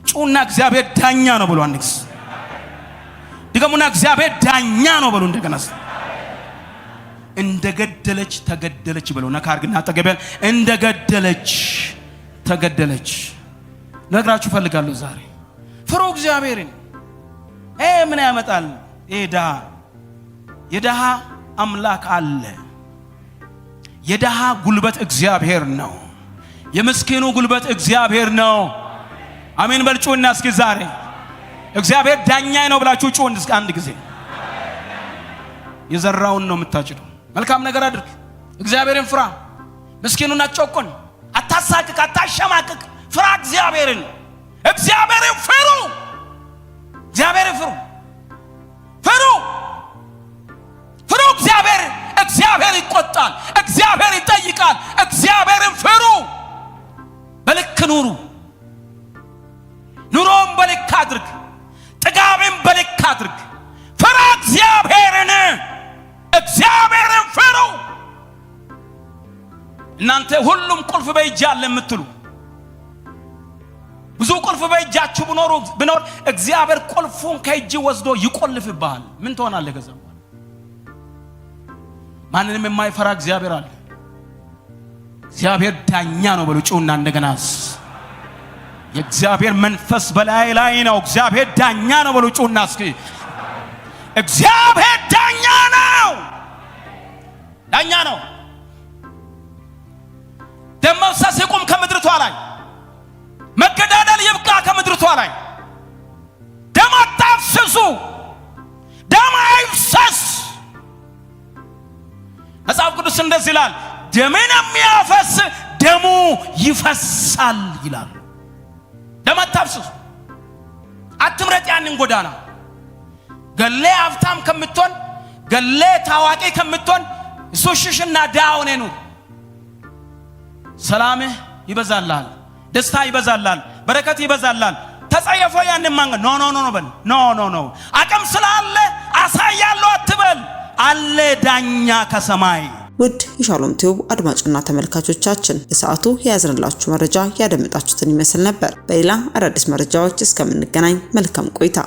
ጩና እግዚአብሔር ዳኛ ነው ብሎ አንክስ ድገሙና እግዚአብሔር ዳኛ ነው ብሎ እንደገና እንደገደለች ተገደለች ብሎ ነካርግና አጠገበል እንደገደለች ተገደለች። ነግራችሁ ፈልጋለሁ ዛሬ ፍሩ እግዚአብሔርን። ምን ያመጣል? የደሃ አምላክ አለ። የደሃ ጉልበት እግዚአብሔር ነው። የምስኪኑ ጉልበት እግዚአብሔር ነው። አሜን በልጩና እስኪ ዛሬ እግዚአብሔር ዳኛዬ ነው ብላችሁ ጩን እስኪ አንድ ጊዜ። የዘራውን ነው የምታጭደው። መልካም ነገር አድርግ። እግዚአብሔርን ፍራ። ምስኪኑን አትጨቆን፣ አታሳቅቅ፣ አታሸማቅቅ። ፍራ እግዚአብሔርን። እግዚአብሔርን ፍሩ። እግዚአብሔርን ፍሩ። ፍሩ ፍሩ እግዚአብሔር ይቆጣል። እግዚአብሔር ይጠይቃል። እግዚአብሔርን ፍሩ። በልክ ኑሩ። ኑሮን በልክ አድርግ። ጥጋብን በልክ አድርግ። ፍራ እግዚአብሔርን። እግዚአብሔርን ፍሩ። እናንተ ሁሉም ቁልፍ በእጅ አለ የምትሉ ብዙ ቁልፍ በእጃችሁ ብኖር እግዚአብሔር ቁልፉን ከእጅ ወስዶ ይቆልፍብሃል። ምን ትሆናለህ? ከዛ ማንንም የማይፈራ እግዚአብሔር አለ። እግዚአብሔር ዳኛ ነው ብሎ ጩና እንደገና የእግዚአብሔር መንፈስ በላይ ላይ ነው። እግዚአብሔር ዳኛ ነው ብሎ ጩና እስኪ እግዚአብሔር ዳኛ ነው። ዳኛ ነው። ደም መፍሰስ ይቁም ከምድርቷ ላይ። መገዳደል ይብቃ ከምድርቷ ላይ። ደም አታፍስሱ። ደም አይፍሰስ። መጽሐፍ ቅዱስ እንደዚህ ይላል፣ ደምን የሚያፈስ ደሙ ይፈሳል ይላል። ለማታፍሱ አትምረጥ ያንን ጎዳና። ገሌ ሀብታም ከምትሆን ገሌ ታዋቂ ከምትሆን ሱሽሽና ዳውኔኑ ሰላምህ ይበዛላል፣ ደስታ ይበዛላል፣ በረከት ይበዛላል። ተጸየፈው ያንን ማንገ ኖ ኖ ኖ በል ኖ ኖ ኖ አቅም ስላለ አሳያለሁ አትበል። አለ ዳኛ ከሰማይ። ውድ የሻሎም ቲዩብ አድማጭና ተመልካቾቻችን ለሰዓቱ ያዝንላችሁ መረጃ ያደመጣችሁትን ይመስል ነበር። በሌላ አዳዲስ መረጃዎች እስከምንገናኝ መልካም ቆይታ።